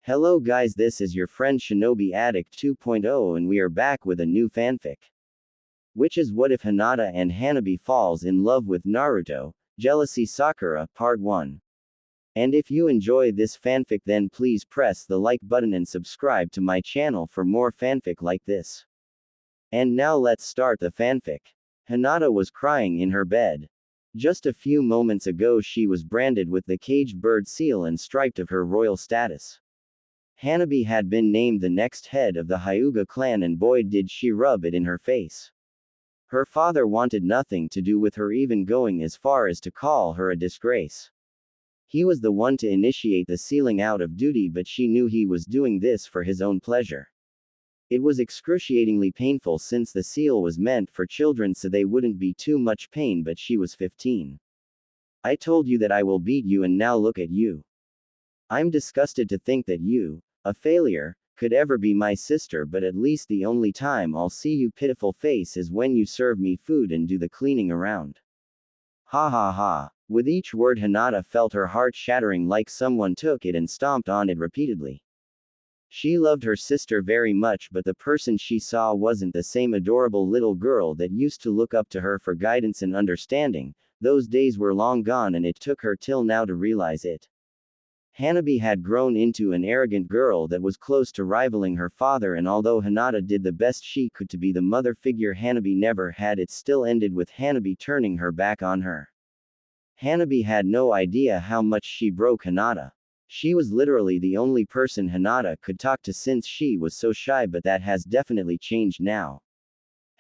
Hello guys, this is your friend Shinobi Addict 2.0 and we are back with a new fanfic. Which is what if Hinata and Hanabi falls in love with Naruto, Jealousy Sakura, Part 1. And if you enjoy this fanfic then please press the like button and subscribe to my channel for more fanfic like this. And now let's start the fanfic. Hinata was crying in her bed. Just a few moments ago she was branded with the caged bird seal and striped of her royal status. Hanabi had been named the next head of the Hyuga clan and boy did she rub it in her face. Her father wanted nothing to do with her, even going as far as to call her a disgrace. He was the one to initiate the sealing out of duty, but she knew he was doing this for his own pleasure. It was excruciatingly painful since the seal was meant for children so they wouldn't be too much pain, but she was 15. I told you that I will beat you and now look at you. I'm disgusted to think that you, a failure, could ever be my sister, but at least the only time I'll see you pitiful face is when you serve me food and do the cleaning around. Ha ha ha. With each word Hinata felt her heart shattering like someone took it and stomped on it repeatedly. She loved her sister very much, but the person she saw wasn't the same adorable little girl that used to look up to her for guidance and understanding. Those days were long gone and it took her till now to realize it. Hanabi had grown into an arrogant girl that was close to rivaling her father, and although Hinata did the best she could to be the mother figure Hanabi never had, it still ended with Hanabi turning her back on her. Hanabi had no idea how much she broke Hinata. She was literally the only person Hinata could talk to since she was so shy, but that has definitely changed now.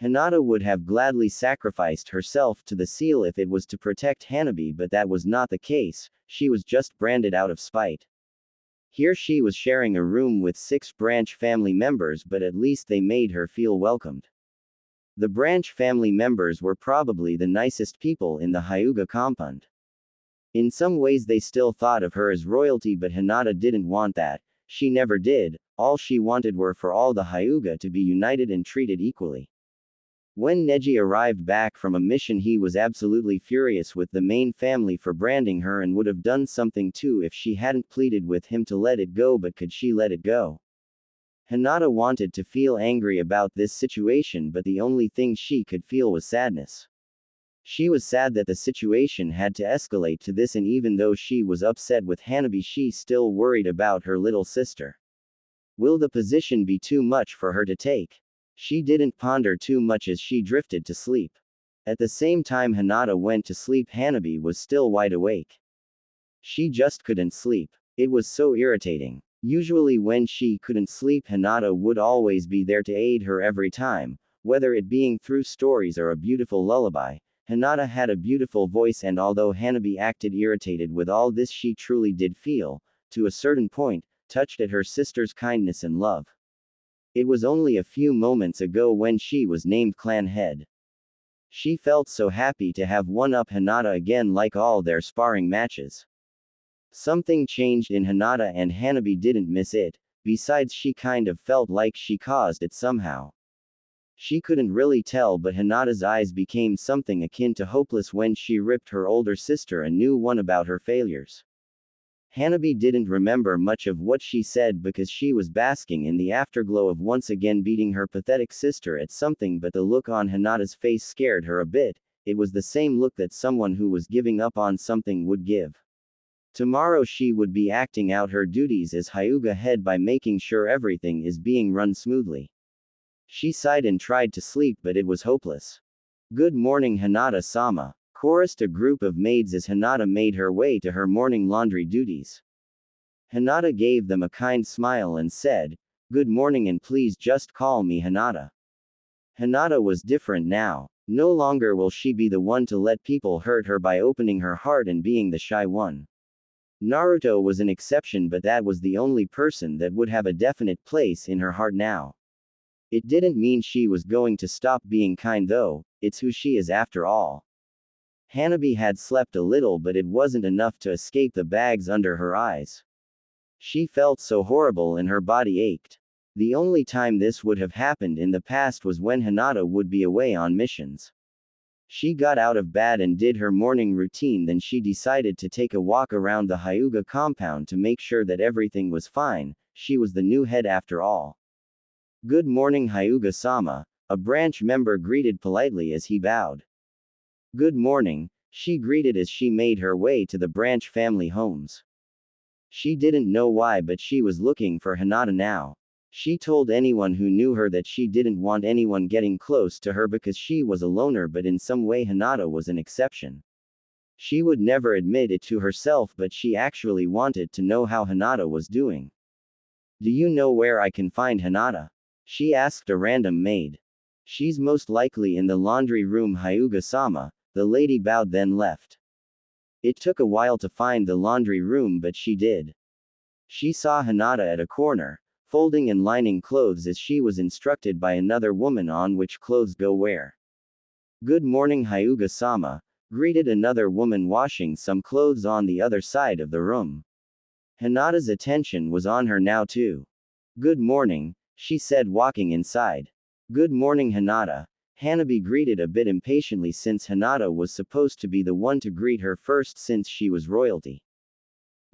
Hinata would have gladly sacrificed herself to the seal if it was to protect Hanabi, but that was not the case. She was just branded out of spite. Here she was sharing a room with 6 branch family members, but at least they made her feel welcomed. The branch family members were probably the nicest people in the Hyuga compound. In some ways they still thought of her as royalty, but Hinata didn't want that. She never did. All she wanted were for all the Hyuga to be united and treated equally. When Neji arrived back from a mission, he was absolutely furious with the main family for branding her and would have done something too if she hadn't pleaded with him to let it go, but could she let it go? Hinata wanted to feel angry about this situation, but the only thing she could feel was sadness. She was sad that the situation had to escalate to this, and even though she was upset with Hanabi, she still worried about her little sister. Will the position be too much for her to take? She didn't ponder too much as she drifted to sleep. At the same time Hinata went to sleep, Hanabi was still wide awake. She just couldn't sleep. It was so irritating. Usually when she couldn't sleep, Hinata would always be there to aid her every time, whether it being through stories or a beautiful lullaby. Hinata had a beautiful voice, and although Hanabi acted irritated with all this, she truly did feel, to a certain point, touched at her sister's kindness and love. It was only a few moments ago when she was named clan head. She felt so happy to have one-up Hinata again, like all their sparring matches. Something changed in Hinata and Hanabi didn't miss it, besides she kind of felt like she caused it somehow. She couldn't really tell, but Hinata's eyes became something akin to hopeless when she ripped her older sister a new one about her failures. Hanabi didn't remember much of what she said because she was basking in the afterglow of once again beating her pathetic sister at something, but the look on Hinata's face scared her a bit. It was the same look that someone who was giving up on something would give. Tomorrow she would be acting out her duties as Hyuga head by making sure everything is being run smoothly. She sighed and tried to sleep, but it was hopeless. Good morning, Hinata-sama, chorused a group of maids as Hinata made her way to her morning laundry duties. Hinata gave them a kind smile and said, "Good morning, and please just call me Hinata." Hinata was different now. No longer will she be the one to let people hurt her by opening her heart and being the shy one. Naruto was an exception, but that was the only person that would have a definite place in her heart now. It didn't mean she was going to stop being kind though, it's who she is after all. Hanabi had slept a little, but it wasn't enough to escape the bags under her eyes. She felt so horrible and her body ached. The only time this would have happened in the past was when Hinata would be away on missions. She got out of bed and did her morning routine, then she decided to take a walk around the Hyuga compound to make sure that everything was fine. she was the new head after all. Good morning, Hyuga-sama, a branch member greeted politely as he bowed. Good morning, she greeted as she made her way to the branch family homes. She didn't know why, but she was looking for Hinata now. She told anyone who knew her that she didn't want anyone getting close to her because she was a loner, but in some way Hinata was an exception. She would never admit it to herself, but she actually wanted to know how Hinata was doing. Do you know where I can find Hinata? She asked a random maid. She's most likely in the laundry room, Hyuga-sama. The lady bowed then left. It took a while to find the laundry room, but she did. She saw Hinata at a corner, folding and lining clothes as she was instructed by another woman on which clothes go where. Good morning, Hyuga-sama, greeted another woman washing some clothes on the other side of the room. Hinata's attention was on her now too. Good morning, she said, walking inside. Good morning, Hinata. Hanabi greeted a bit impatiently since Hinata was supposed to be the one to greet her first since she was royalty.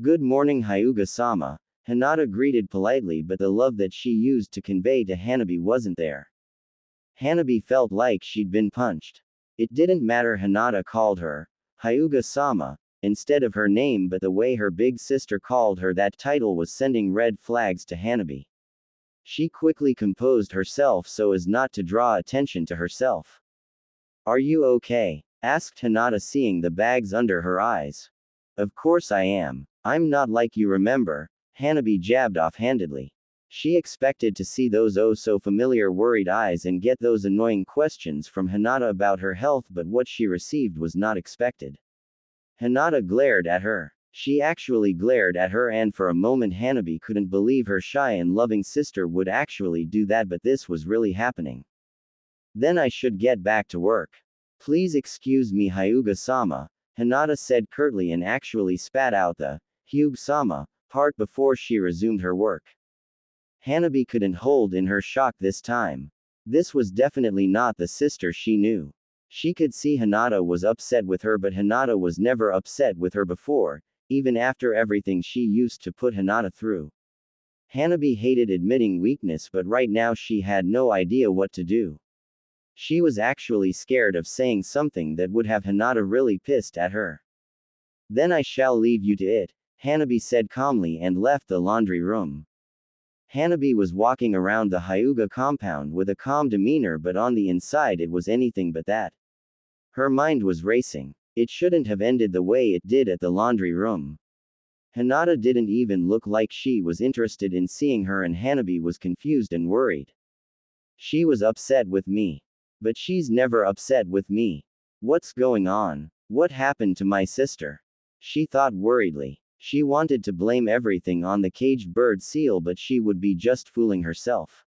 Good morning, Hyuga-sama, Hinata greeted politely, but the love that she used to convey to Hanabi wasn't there. Hanabi felt like she'd been punched. It didn't matter Hinata called her Hyuga-sama instead of her name, but the way her big sister called her that title was sending red flags to Hanabi. She quickly composed herself so as not to draw attention to herself. Are you okay? Asked Hinata, seeing the bags under her eyes. Of course I am. I'm not like you remember, Hanabi jabbed offhandedly. She expected to see those oh so familiar worried eyes and get those annoying questions from Hinata about her health, but what she received was not expected. Hinata glared at her. She actually glared at her, and for a moment Hanabi couldn't believe her shy and loving sister would actually do that, but this was really happening. Then I should get back to work. Please excuse me, Hyuga-sama, Hinata said curtly and actually spat out the Hyuga-sama part before she resumed her work. Hanabi couldn't hold in her shock this time. This was definitely not the sister she knew. She could see Hinata was upset with her, but Hinata was never upset with her before, even after everything she used to put Hinata through. Hanabi hated admitting weakness, but right now she had no idea what to do. She was actually scared of saying something that would have Hinata really pissed at her. Then I shall leave you to it, Hanabi said calmly and left the laundry room. Hanabi was walking around the Hyuga compound with a calm demeanor, but on the inside it was anything but that. Her mind was racing. It shouldn't have ended the way it did at the laundry room. Hinata didn't even look like she was interested in seeing her, and Hanabi was confused and worried. She was upset with me. But she's never upset with me. What's going on? What happened to my sister? She thought worriedly. She wanted to blame everything on the caged bird seal, but she would be just fooling herself.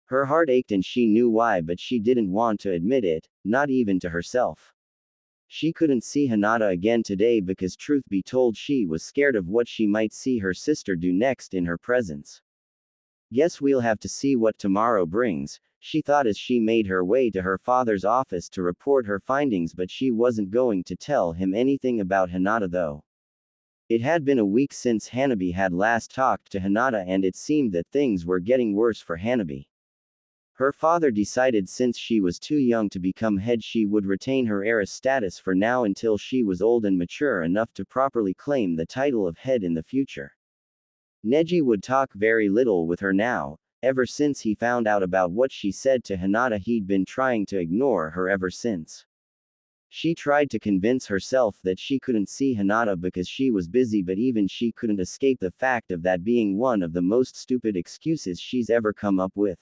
Her heart ached and she knew why, but she didn't want to admit it, not even to herself. She couldn't see Hinata again today because, truth be told, she was scared of what she might see her sister do next in her presence. Guess we'll have to see what tomorrow brings, she thought as she made her way to her father's office to report her findings, but she wasn't going to tell him anything about Hinata though. It had been a week since Hanabi had last talked to Hinata, and it seemed that things were getting worse for Hanabi. Her father decided since she was too young to become head, she would retain her heiress status for now until she was old and mature enough to properly claim the title of head in the future. Neji would talk very little with her now. Ever since he found out about what she said to Hinata, he'd been trying to ignore her ever since. She tried to convince herself that she couldn't see Hinata because she was busy, but even she couldn't escape the fact of that being one of the most stupid excuses she's ever come up with.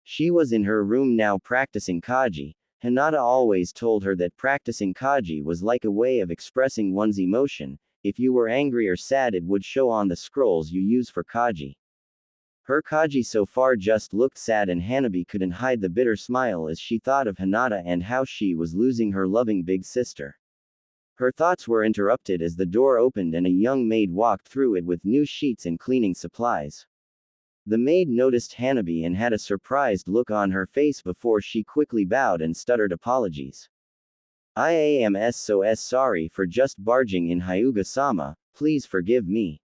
She was in her room now practicing Kaji. Hinata always told her that practicing Kaji was like a way of expressing one's emotion. If you were angry or sad, it would show on the scrolls you use for Kaji. Her Kaji so far just looked sad, and Hanabi couldn't hide the bitter smile as she thought of Hinata and how she was losing her loving big sister. Her thoughts were interrupted as the door opened and a young maid walked through it with new sheets and cleaning supplies. The maid noticed Hanabi and had a surprised look on her face before she quickly bowed and stuttered apologies. I am so sorry for just barging in, Hyuga-sama, please forgive me.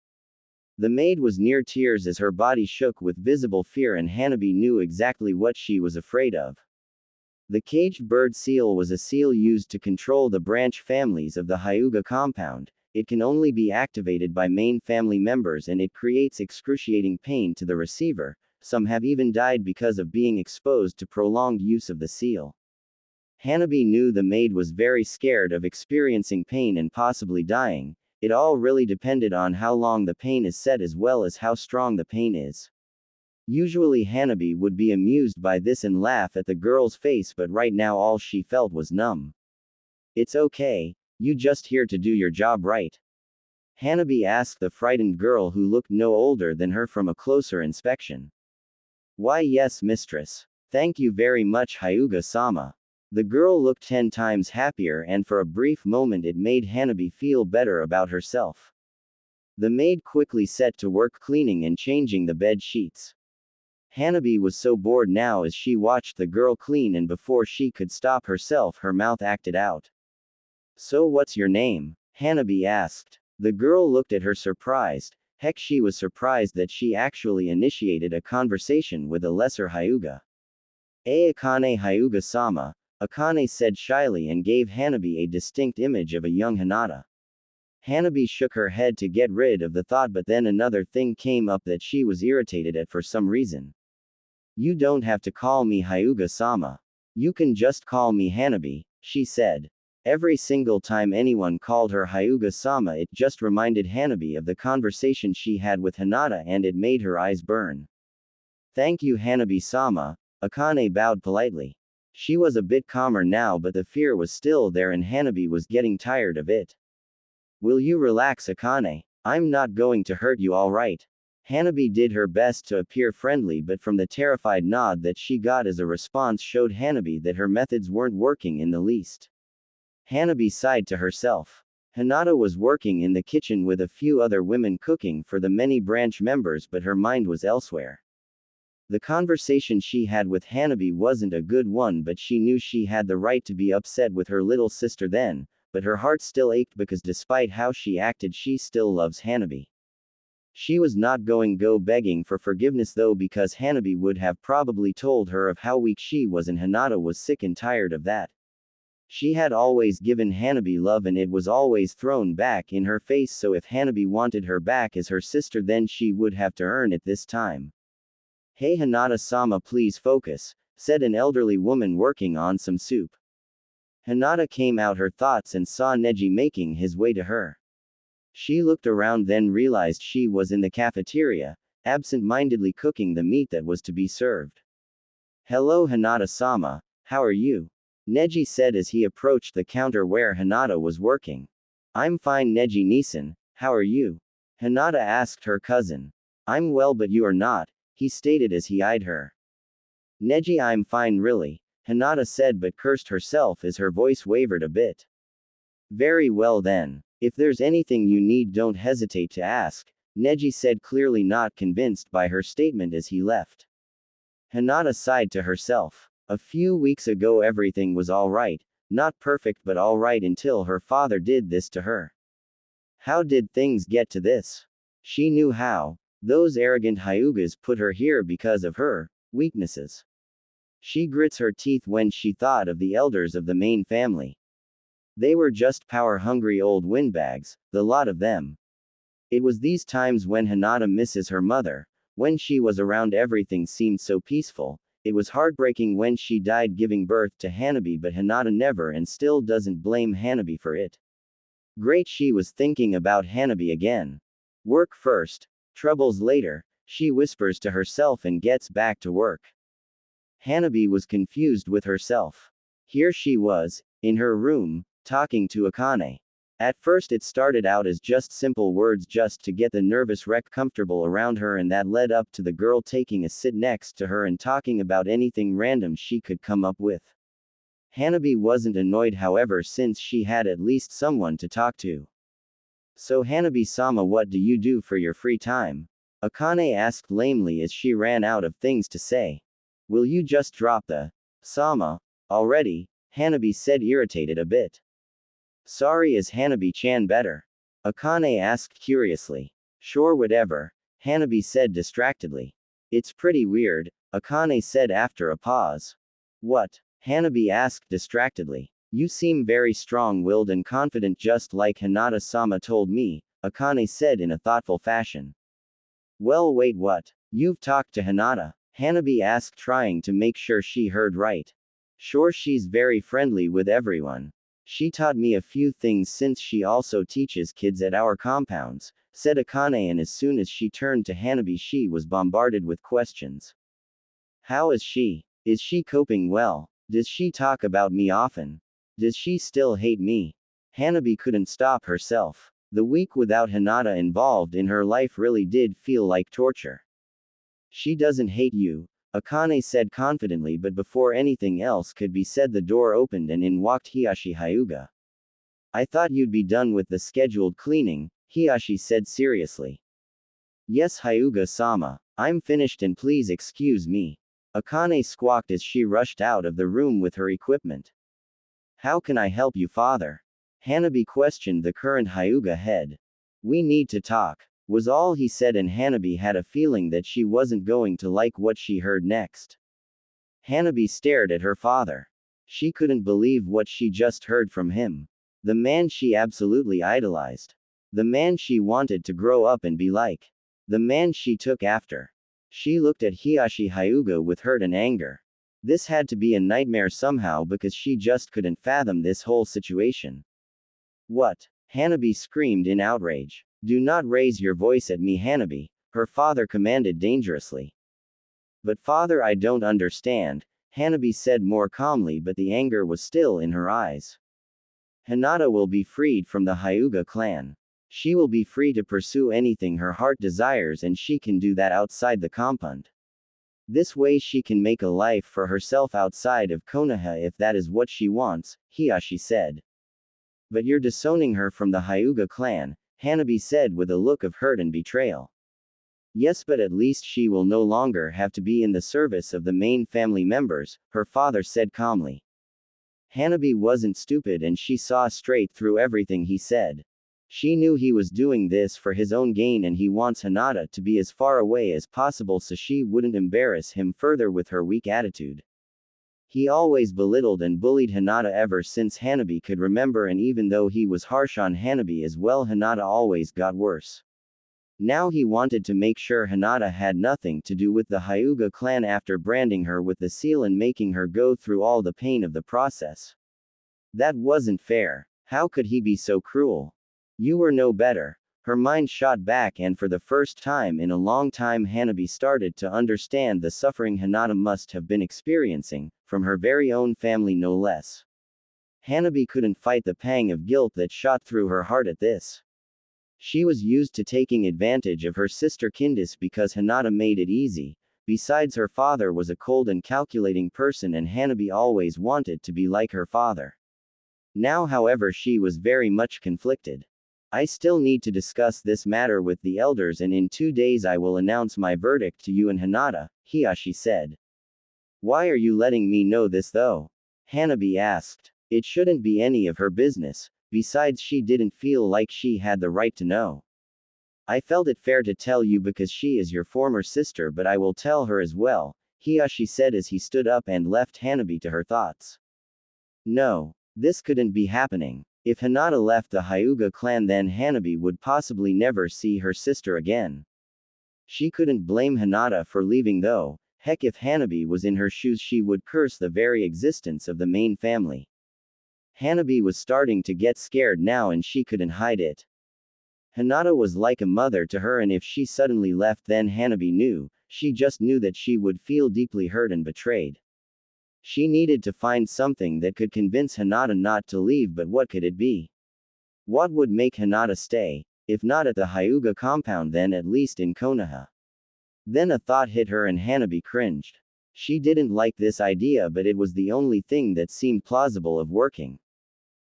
The maid was near tears as her body shook with visible fear, and Hanabi knew exactly what she was afraid of. The caged bird seal was a seal used to control the branch families of the Hyuga compound. It can only be activated by main family members, and it creates excruciating pain to the receiver. Some have even died because of being exposed to prolonged use of the seal. Hanabi knew the maid was very scared of experiencing pain and possibly dying. It all really depended on how long the pain is set as well as how strong the pain is. Usually Hanabi would be amused by this and laugh at the girl's face, but right now all she felt was numb. It's okay, you just here to do your job, right? Hanabi asked the frightened girl, who looked no older than her from a closer inspection. Why yes, mistress. Thank you very much, Hyuga-sama. The girl looked 10 times happier, and for a brief moment it made Hanabi feel better about herself. The maid quickly set to work cleaning and changing the bed sheets. Hanabi was so bored now as she watched the girl clean, and before she could stop herself her mouth acted out. So what's your name? Hanabi asked. The girl looked at her surprised. Heck, she was surprised that she actually initiated a conversation with a lesser Hyuga. Akane Hyuga-sama, Akane said shyly, and gave Hanabi a distinct image of a young Hinata. Hanabi shook her head to get rid of the thought, but then another thing came up that she was irritated at for some reason. You don't have to call me Hyuga-sama. You can just call me Hanabi, she said. Every single time anyone called her Hyuga-sama, it just reminded Hanabi of the conversation she had with Hinata, and it made her eyes burn. Thank you, Hanabi-sama, Akane bowed politely. She was a bit calmer now, but the fear was still there, and Hanabi was getting tired of it. Will you relax, Akane? I'm not going to hurt you, all right? Hanabi did her best to appear friendly, but from the terrified nod that she got as a response showed Hanabi that her methods weren't working in the least. Hanabi sighed to herself. Hinata was working in the kitchen with a few other women cooking for the many branch members, but her mind was elsewhere. The conversation she had with Hanabi wasn't a good one, but she knew she had the right to be upset with her little sister then, but her heart still ached because despite how she acted, she still loves Hanabi. She was not going to go begging for forgiveness though, because Hanabi would have probably told her of how weak she was, and Hinata was sick and tired of that. She had always given Hanabi love, and it was always thrown back in her face, so if Hanabi wanted her back as her sister, then she would have to earn it this time. Hey Hinata-sama, please focus, said an elderly woman working on some soup. Hinata came out her thoughts and saw Neji making his way to her. She looked around, then realized she was in the cafeteria, absent-mindedly cooking the meat that was to be served. Hello Hinata-sama, how are you? Neji said as he approached the counter where Hinata was working. I'm fine Neji-nisan, how are you? Hinata asked her cousin. I'm well, but you are not, he stated as he eyed her. Neji, I'm fine really, Hinata said, but cursed herself as her voice wavered a bit. Very well then. If there's anything you need, don't hesitate to ask, Neji said, clearly not convinced by her statement as he left. Hinata sighed to herself. A few weeks ago everything was alright, not perfect but alright until her father did this to her. How did things get to this? She knew how. Those arrogant Hyugas put her here because of her weaknesses. She grits her teeth when she thought of the elders of the main family. They were just power-hungry old windbags, the lot of them. It was these times when Hinata misses her mother. When she was around everything seemed so peaceful. It was heartbreaking when she died giving birth to Hanabi, but Hinata never and still doesn't blame Hanabi for it. Great, she was thinking about Hanabi again. Work first, troubles later, she whispers to herself and gets back to work. Hanabi was confused with herself. Here she was, in her room, talking to Akane. At first it started out as just simple words just to get the nervous wreck comfortable around her, and that led up to the girl taking a sit next to her and talking about anything random she could come up with. Hanabi wasn't annoyed however, since she had at least someone to talk to. So Hanabi-sama, what do you do for your free time? Akane asked lamely as she ran out of things to say. Will you just drop the sama already? Hanabi said, irritated a bit. Sorry, is Hanabi-chan better? Akane asked curiously. Sure, whatever, Hanabi said distractedly. It's pretty weird, Akane said after a pause. What? Hanabi asked distractedly. You seem very strong-willed and confident, just like Hinata-sama told me, Akane said in a thoughtful fashion. Well, wait, what? You've talked to Hinata? Hanabi asked, trying to make sure she heard right. Sure, she's very friendly with everyone. She taught me a few things since she also teaches kids at our compounds, said Akane, and as soon as she turned to Hanabi she was bombarded with questions. How is she? Is she coping well? Does she talk about me often? Does she still hate me? Hanabi couldn't stop herself. The week without Hinata involved in her life really did feel like torture. She doesn't hate you, Akane said confidently, but before anything else could be said the door opened and in walked Hiyashi Hyuga. I thought you'd be done with the scheduled cleaning, Hiyashi said seriously. Yes, Hyuga-sama, I'm finished and please excuse me, Akane squawked as she rushed out of the room with her equipment. How can I help you, father? Hanabi questioned the current Hyuga head. We need to talk, was all he said, and Hanabi had a feeling that she wasn't going to like what she heard next. Hanabi stared at her father. She couldn't believe what she just heard from him. The man she absolutely idolized. The man she wanted to grow up and be like. The man she took after. She looked at Hiyashi Hyuga with hurt and anger. This had to be a nightmare somehow because she just couldn't fathom this whole situation. What? Hanabi screamed in outrage. Do not raise your voice at me, Hanabi, her father commanded dangerously. But father, I don't understand, Hanabi said more calmly, but the anger was still in her eyes. Hinata will be freed from the Hyuga clan. She will be free to pursue anything her heart desires, and she can do that outside the compound. This way she can make a life for herself outside of Konoha if that is what she wants, Hiyashi said. But you're disowning her from the Hyuga clan, Hanabi said with a look of hurt and betrayal. Yes, but at least she will no longer have to be in the service of the main family members, her father said calmly. Hanabi wasn't stupid and she saw straight through everything he said. She knew he was doing this for his own gain and he wants Hinata to be as far away as possible so she wouldn't embarrass him further with her weak attitude. He always belittled and bullied Hinata ever since Hanabi could remember, and even though he was harsh on Hanabi as well, Hinata always got worse. Now he wanted to make sure Hinata had nothing to do with the Hyuga clan after branding her with the seal and making her go through all the pain of the process. That wasn't fair. How could he be so cruel? You were no better. Her mind shot back, and for the first time in a long time Hanabi started to understand the suffering Hinata must have been experiencing, from her very own family no less. Hanabi couldn't fight the pang of guilt that shot through her heart at this. She was used to taking advantage of her sister Candice because Hinata made it easy. Besides, her father was a cold and calculating person and Hanabi always wanted to be like her father. Now, however, she was very much conflicted. I still need to discuss this matter with the elders, and in 2 days I will announce my verdict to you and Hinata, Hiyashi said. Why are you letting me know this though? Hanabi asked. It shouldn't be any of her business, besides she didn't feel like she had the right to know. I felt it fair to tell you because she is your former sister, but I will tell her as well, Hiyashi said as he stood up and left Hanabi to her thoughts. No, this couldn't be happening. If Hinata left the Hyuga clan, then Hanabi would possibly never see her sister again. She couldn't blame Hinata for leaving though. Heck, if Hanabi was in her shoes she would curse the very existence of the main family. Hanabi was starting to get scared now and she couldn't hide it. Hinata was like a mother to her, and if she suddenly left, then Hanabi knew, she just knew that she would feel deeply hurt and betrayed. She needed to find something that could convince Hinata not to leave, but what could it be? What would make Hinata stay? If not at the Hyuga compound, then at least in Konoha. Then a thought hit her and Hanabi cringed. She didn't like this idea, but it was the only thing that seemed plausible of working.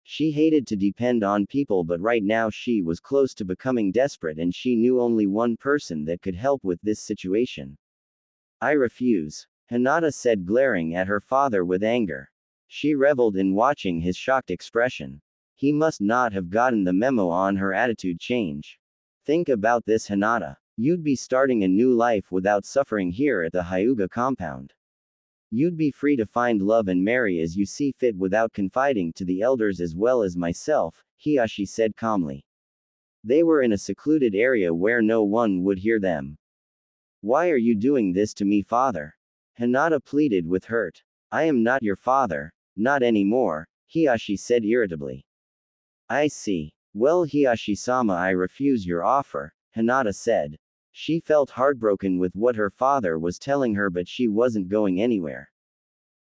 She hated to depend on people, but right now she was close to becoming desperate and she knew only one person that could help with this situation. I refuse, Hinata said, glaring at her father with anger. She reveled in watching his shocked expression. He must not have gotten the memo on her attitude change. Think about this, Hinata. You'd be starting a new life without suffering here at the Hyuga compound. You'd be free to find love and marry as you see fit without confiding to the elders as well as myself, Hiashi said calmly. They were in a secluded area where no one would hear them. Why are you doing this to me, father? Hinata pleaded with hurt. I am not your father, not anymore, Hiashi said irritably. I see. Well, Hiashi-sama, I refuse your offer, Hinata said. She felt heartbroken with what her father was telling her, but she wasn't going anywhere.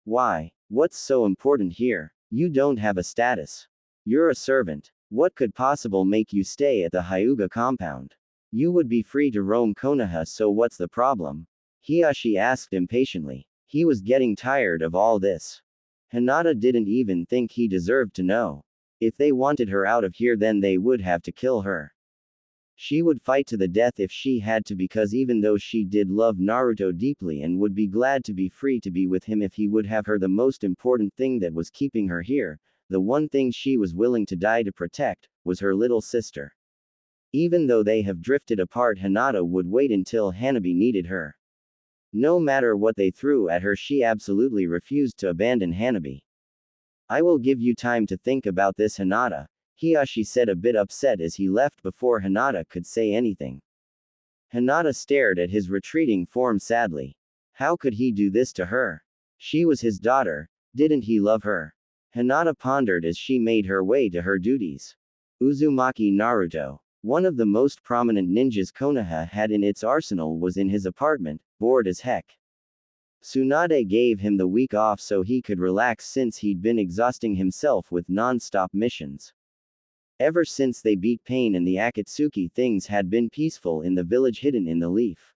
Why? What's so important here? You don't have a status. You're a servant. What could possibly make you stay at the Hyuga compound? You would be free to roam Konoha, so what's the problem? Hiashi asked impatiently. He was getting tired of all this. Hinata didn't even think he deserved to know. If they wanted her out of here, then they would have to kill her. She would fight to the death if she had to, because even though she did love Naruto deeply and would be glad to be free to be with him if he would have her, the most important thing that was keeping her here, the one thing she was willing to die to protect, was her little sister. Even though they have drifted apart, Hinata would wait until Hanabi needed her. No matter what they threw at her, she absolutely refused to abandon Hanabi. I will give you time to think about this, Hinata, Hiashi said, a bit upset as he left before Hinata could say anything. Hinata stared at his retreating form sadly. How could he do this to her? She was his daughter, didn't he love her? Hinata pondered as she made her way to her duties. Uzumaki Naruto, one of the most prominent ninjas Konoha had in its arsenal, was in his apartment, bored as heck. Tsunade gave him the week off so he could relax since he'd been exhausting himself with non-stop missions. Ever since they beat Pain and the Akatsuki, things had been peaceful in the village hidden in the leaf.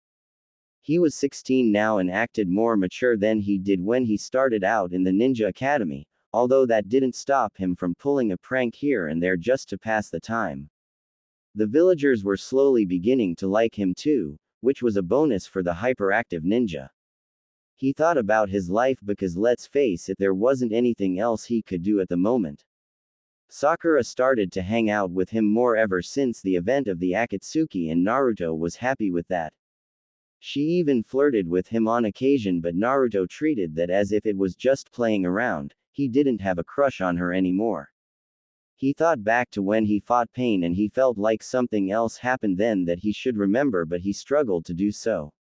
He was 16 now and acted more mature than he did when he started out in the ninja academy, although that didn't stop him from pulling a prank here and there just to pass the time. The villagers were slowly beginning to like him too, which was a bonus for the hyperactive ninja. He thought about his life because, let's face it, there wasn't anything else he could do at the moment. Sakura started to hang out with him more ever since the event of the Akatsuki, and Naruto was happy with that. She even flirted with him on occasion, but Naruto treated that as if it was just playing around. He didn't have a crush on her anymore. He thought back to when he fought Pain and he felt like something else happened then that he should remember, but he struggled to do so.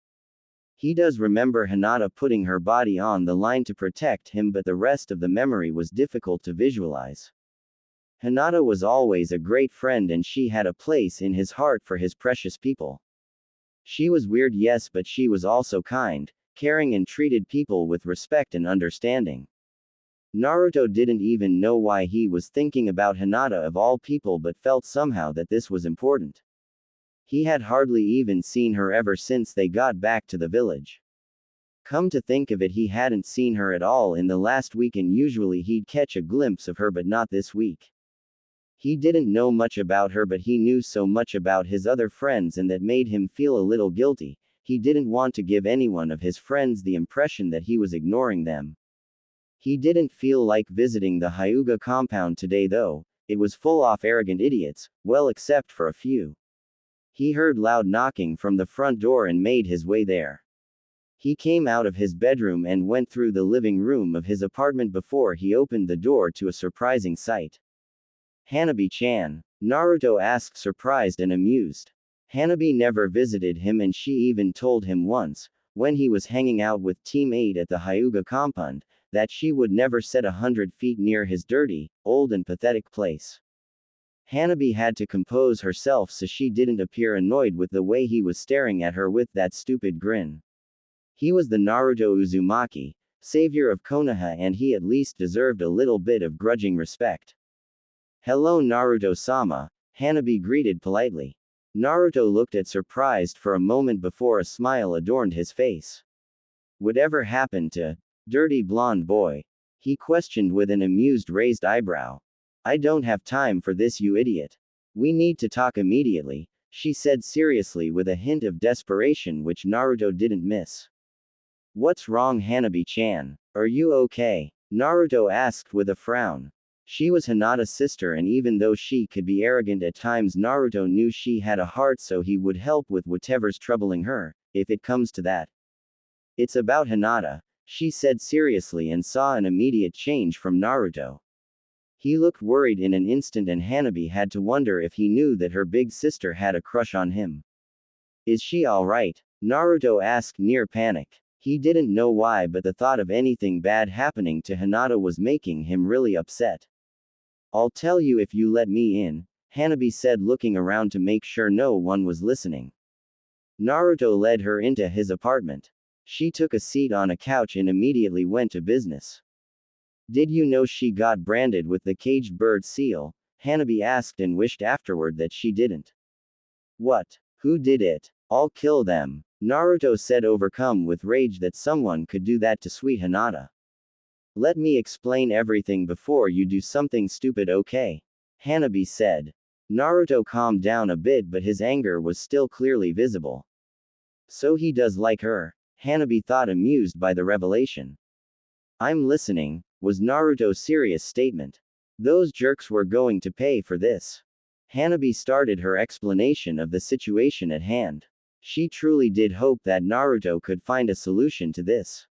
He does remember Hinata putting her body on the line to protect him, but the rest of the memory was difficult to visualize. Hinata was always a great friend and she had a place in his heart for his precious people. She was weird, yes, but she was also kind, caring, and treated people with respect and understanding. Naruto didn't even know why he was thinking about Hinata of all people, but felt somehow that this was important. He had hardly even seen her ever since they got back to the village. Come to think of it, he hadn't seen her at all in the last week, and usually he'd catch a glimpse of her, but not this week. He didn't know much about her, but he knew so much about his other friends, and that made him feel a little guilty. He didn't want to give anyone of his friends the impression that he was ignoring them. He didn't feel like visiting the Hyuga compound today though. It was full of arrogant idiots, well, except for a few. He heard loud knocking from the front door and made his way there. He came out of his bedroom and went through the living room of his apartment before he opened the door to a surprising sight. Hanabi-chan, Naruto asked, surprised and amused. Hanabi never visited him, and she even told him once, when he was hanging out with Team 8 at the Hyuga compound, that she would never set 100 feet near his dirty, old and pathetic place. Hanabi had to compose herself so she didn't appear annoyed with the way he was staring at her with that stupid grin. He was the Naruto Uzumaki, savior of Konoha, and he at least deserved a little bit of grudging respect. Hello Naruto-sama, Hanabi greeted politely. Naruto looked at surprised for a moment before a smile adorned his face. Whatever happened to dirty blonde boy? He questioned with an amused raised eyebrow. I don't have time for this, you idiot. We need to talk immediately, she said seriously with a hint of desperation which Naruto didn't miss. What's wrong, Hanabi-chan? Are you okay? Naruto asked with a frown. She was Hinata's sister, and even though she could be arrogant at times, Naruto knew she had a heart, so he would help with whatever's troubling her, if it comes to that. It's about Hinata, she said seriously, and saw an immediate change from Naruto. He looked worried in an instant, and Hanabi had to wonder if he knew that her big sister had a crush on him. Is she alright? Naruto asked near panic. He didn't know why, but the thought of anything bad happening to Hinata was making him really upset. I'll tell you if you let me in, Hanabi said, looking around to make sure no one was listening. Naruto led her into his apartment. She took a seat on a couch and immediately went to business. Did you know she got branded with the caged bird seal? Hanabi asked, and wished afterward that she didn't. What? Who did it? I'll kill them, Naruto said, overcome with rage that someone could do that to sweet Hinata. Let me explain everything before you do something stupid, okay? Hanabi said. Naruto calmed down a bit, but his anger was still clearly visible. So he does like her, Hanabi thought, amused by the revelation. I'm listening, was Naruto's serious statement. Those jerks were going to pay for this. Hanabi started her explanation of the situation at hand. She truly did hope that Naruto could find a solution to this.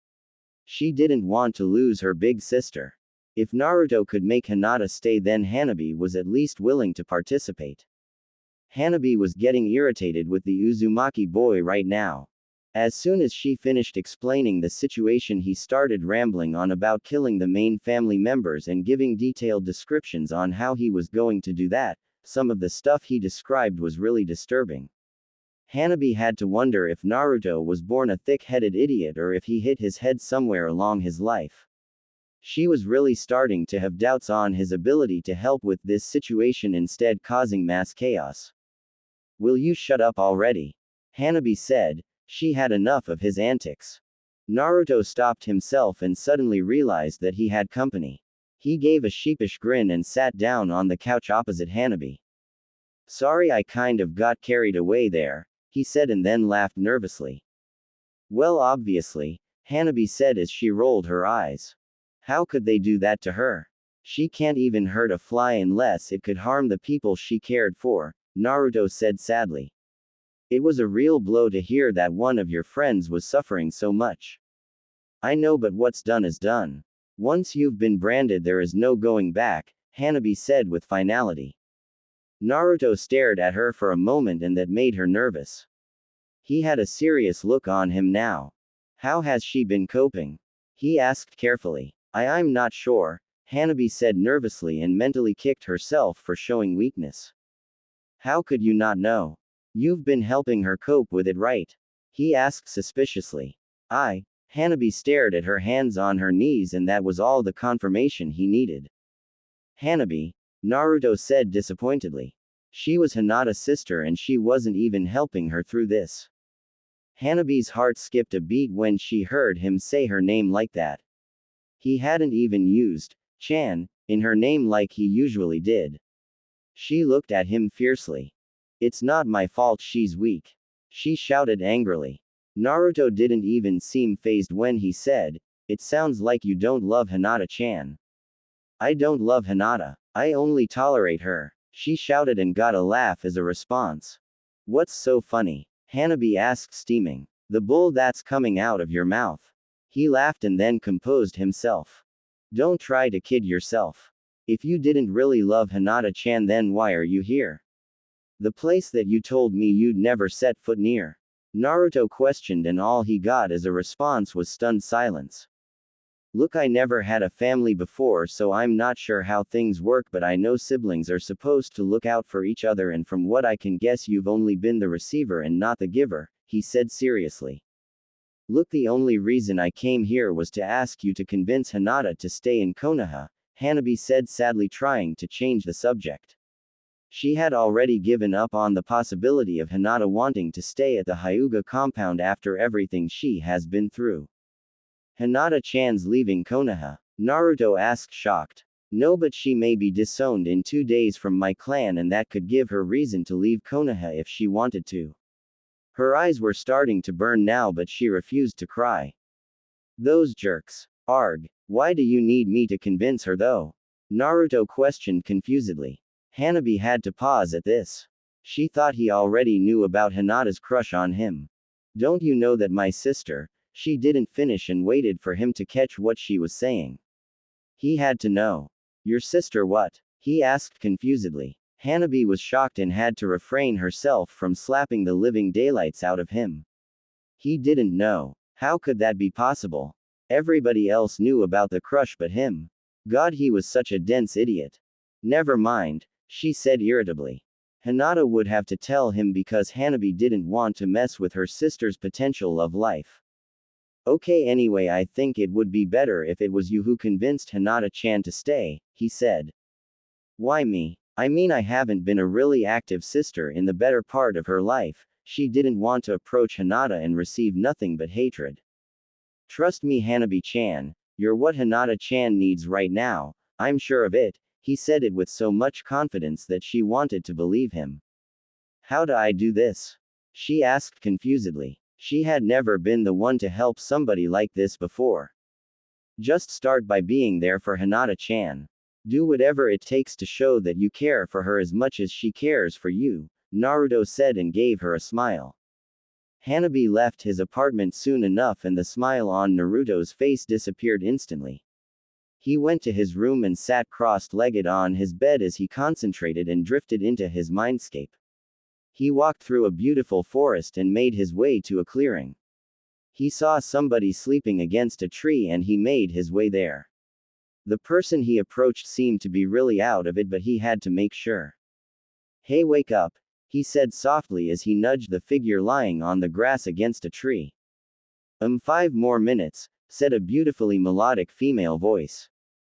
She didn't want to lose her big sister. If Naruto could make Hinata stay, then Hanabi was at least willing to participate. Hanabi was getting irritated with the Uzumaki boy right now. As soon as she finished explaining the situation, he started rambling on about killing the main family members and giving detailed descriptions on how he was going to do that. Some of the stuff he described was really disturbing. Hanabi had to wonder if Naruto was born a thick-headed idiot or if he hit his head somewhere along his life. She was really starting to have doubts on his ability to help with this situation, instead causing mass chaos. Will you shut up already? Hanabi said. She had enough of his antics. Naruto stopped himself and suddenly realized that he had company. He gave a sheepish grin and sat down on the couch opposite Hanabi. Sorry, I kind of got carried away there, he said, and then laughed nervously. Well, obviously, Hanabi said as she rolled her eyes. How could they do that to her? She can't even hurt a fly unless it could harm the people she cared for, Naruto said sadly. It was a real blow to hear that one of your friends was suffering so much. I know, but what's done is done. Once you've been branded, there is no going back, Hanabi said with finality. Naruto stared at her for a moment, and that made her nervous. He had a serious look on him now. How has she been coping? He asked carefully. I'm not sure, Hanabi said nervously and mentally kicked herself for showing weakness. How could you not know? You've been helping her cope with it, right? He asked suspiciously. Hanabi stared at her hands on her knees, and that was all the confirmation he needed. Hanabi, Naruto said disappointedly. She was Hinata's sister and she wasn't even helping her through this. Hanabi's heart skipped a beat when she heard him say her name like that. He hadn't even used Chan in her name like he usually did. She looked at him fiercely. It's not my fault she's weak, she shouted angrily. Naruto didn't even seem fazed when he said, it sounds like you don't love Hinata-chan. I don't love Hinata, I only tolerate her, she shouted and got a laugh as a response. What's so funny? Hanabi asked, steaming. The bull that's coming out of your mouth. He laughed and then composed himself. Don't try to kid yourself. If you didn't really love Hinata-chan, then why are you here? The place that you told me you'd never set foot near. Naruto questioned, and all he got as a response was stunned silence. Look, I never had a family before, so I'm not sure how things work, but I know siblings are supposed to look out for each other, and from what I can guess, you've only been the receiver and not the giver, he said seriously. Look, the only reason I came here was to ask you to convince Hinata to stay in Konoha, Hanabi said sadly, trying to change the subject. She had already given up on the possibility of Hinata wanting to stay at the Hyuga compound after everything she has been through. Hinata-chan's leaving Konoha? Naruto asked, shocked. No, but she may be disowned in 2 days from my clan, and that could give her reason to leave Konoha if she wanted to. Her eyes were starting to burn now, but she refused to cry. Those jerks. Arg. Why do you need me to convince her though? Naruto questioned confusedly. Hanabi had to pause at this. She thought he already knew about Hinata's crush on him. Don't you know that my sister? She didn't finish and waited for him to catch what she was saying. He had to know. Your sister what? He asked confusedly. Hanabi was shocked and had to refrain herself from slapping the living daylights out of him. He didn't know. How could that be possible? Everybody else knew about the crush but him. God, he was such a dense idiot. Never mind, she said irritably. Hinata would have to tell him because Hanabi didn't want to mess with her sister's potential love life. Okay, anyway, I think it would be better if it was you who convinced Hinata-chan to stay, he said. Why me? I mean, I haven't been a really active sister in the better part of her life. She didn't want to approach Hinata and receive nothing but hatred. Trust me, Hanabi-chan, you're what Hinata-chan needs right now, I'm sure of it. He said it with so much confidence that she wanted to believe him. How do I do this? She asked confusedly. She had never been the one to help somebody like this before. Just start by being there for Hinata-chan. Do whatever it takes to show that you care for her as much as she cares for you, Naruto said and gave her a smile. Hanabi left his apartment soon enough and the smile on Naruto's face disappeared instantly. He went to his room and sat crossed-legged on his bed as he concentrated and drifted into his mindscape. He walked through a beautiful forest and made his way to a clearing. He saw somebody sleeping against a tree and he made his way there. The person he approached seemed to be really out of it, but he had to make sure. Hey, wake up, he said softly as he nudged the figure lying on the grass against a tree. 5 more minutes, said a beautifully melodic female voice.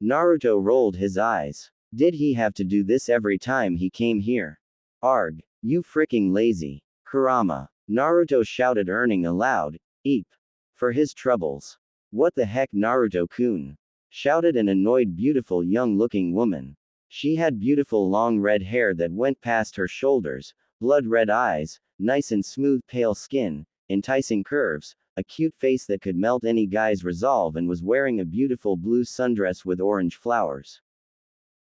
Naruto rolled his eyes. Did he have to do this every time he came here? Arg, you freaking lazy. Kurama. Naruto shouted, earning a loud eep for his troubles. What the heck, Naruto-kun? Shouted an annoyed, beautiful young-looking woman. She had beautiful long red hair that went past her shoulders, blood-red eyes, nice and smooth pale skin, enticing curves, a cute face that could melt any guy's resolve, and was wearing a beautiful blue sundress with orange flowers.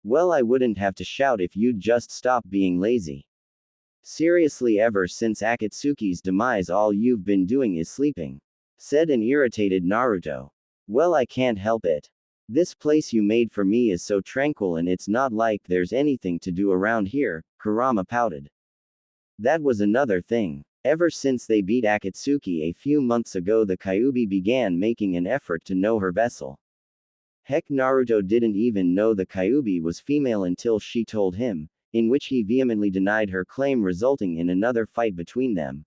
Well, I wouldn't have to shout if you'd just stop being lazy. Seriously, ever since Akatsuki's demise all you've been doing is sleeping, said an irritated Naruto. Well, I can't help it. This place you made for me is so tranquil and it's not like there's anything to do around here, Kurama pouted. That was another thing. Ever since they beat Akatsuki a few months ago, the Kyuubi began making an effort to know her vessel. Heck, Naruto didn't even know the Kyuubi was female until she told him, in which he vehemently denied her claim, resulting in another fight between them.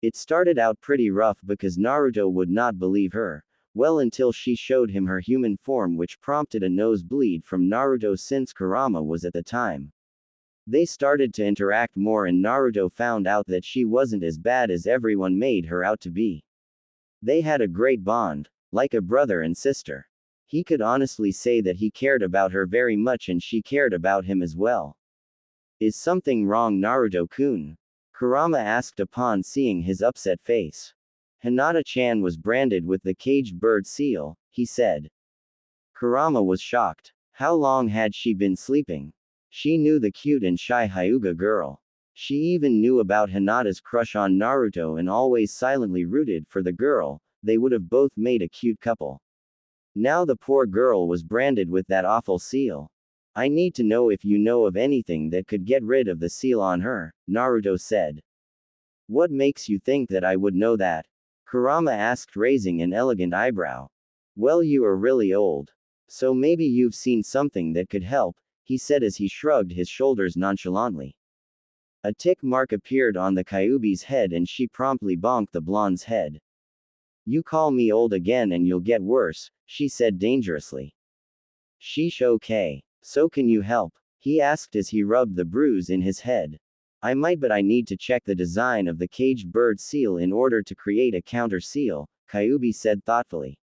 It started out pretty rough because Naruto would not believe her. Well, until she showed him her human form, which prompted a nosebleed from Naruto since Kurama was at the time. They started to interact more and Naruto found out that she wasn't as bad as everyone made her out to be. They had a great bond, like a brother and sister. He could honestly say that he cared about her very much and she cared about him as well. Is something wrong, Naruto-kun? Kurama asked upon seeing his upset face. Hinata-chan was branded with the caged bird seal, he said. Kurama was shocked. How long had she been sleeping? She knew the cute and shy Hyuga girl. She even knew about Hinata's crush on Naruto and always silently rooted for the girl. They would have both made a cute couple. Now the poor girl was branded with that awful seal. I need to know if you know of anything that could get rid of the seal on her, Naruto said. What makes you think that I would know that? Kurama asked, raising an elegant eyebrow. Well, you are really old. So maybe you've seen something that could help, he said as he shrugged his shoulders nonchalantly. A tick mark appeared on the Kyuubi's head and she promptly bonked the blonde's head. You call me old again and you'll get worse, she said dangerously. Sheesh, okay. So can you help? He asked as he rubbed the bruise in his head. I might, but I need to check the design of the caged bird seal in order to create a counter seal, Kyuubi said thoughtfully.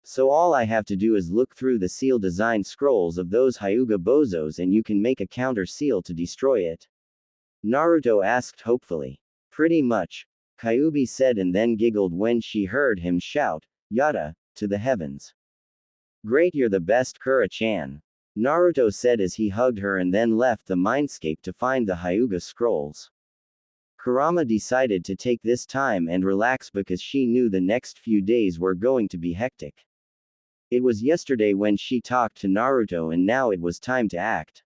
So all I have to do is look through the seal design scrolls of those Hyuga bozos and you can make a counter seal to destroy it? Naruto asked hopefully. Pretty much, Kyuubi said and then giggled when she heard him shout, Yada, to the heavens. Great, you're the best, Kura-chan. Naruto said as he hugged her and then left the mindscape to find the Hyuga scrolls. Kurama decided to take this time and relax because she knew the next few days were going to be hectic. It was yesterday when she talked to Naruto and now it was time to act.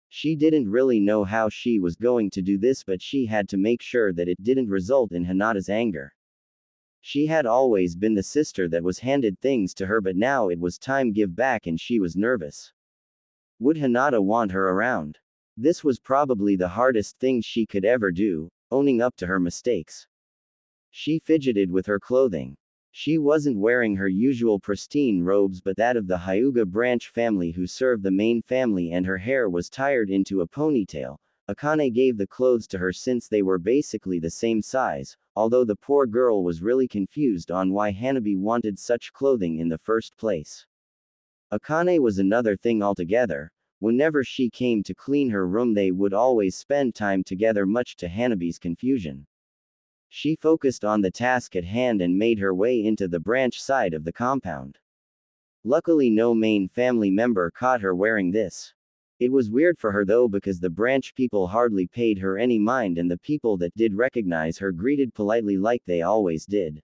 She didn't really know how she was going to do this, but she had to make sure that it didn't result in Hinata's anger. She had always been the sister that was handed things to her, but now it was time give back and she was nervous. Would Hinata want her around? This was probably the hardest thing she could ever do, owning up to her mistakes. She fidgeted with her clothing. She wasn't wearing her usual pristine robes but that of the Hyuga branch family who served the main family, and her hair was tied into a ponytail. Akane gave the clothes to her since they were basically the same size, although the poor girl was really confused on why Hanabi wanted such clothing in the first place. Akane was another thing altogether. Whenever she came to clean her room they would always spend time together, much to Hanabi's confusion. She focused on the task at hand and made her way into the branch side of the compound. Luckily no main family member caught her wearing this. It was weird for her though because the branch people hardly paid her any mind, and the people that did recognize her greeted politely like they always did.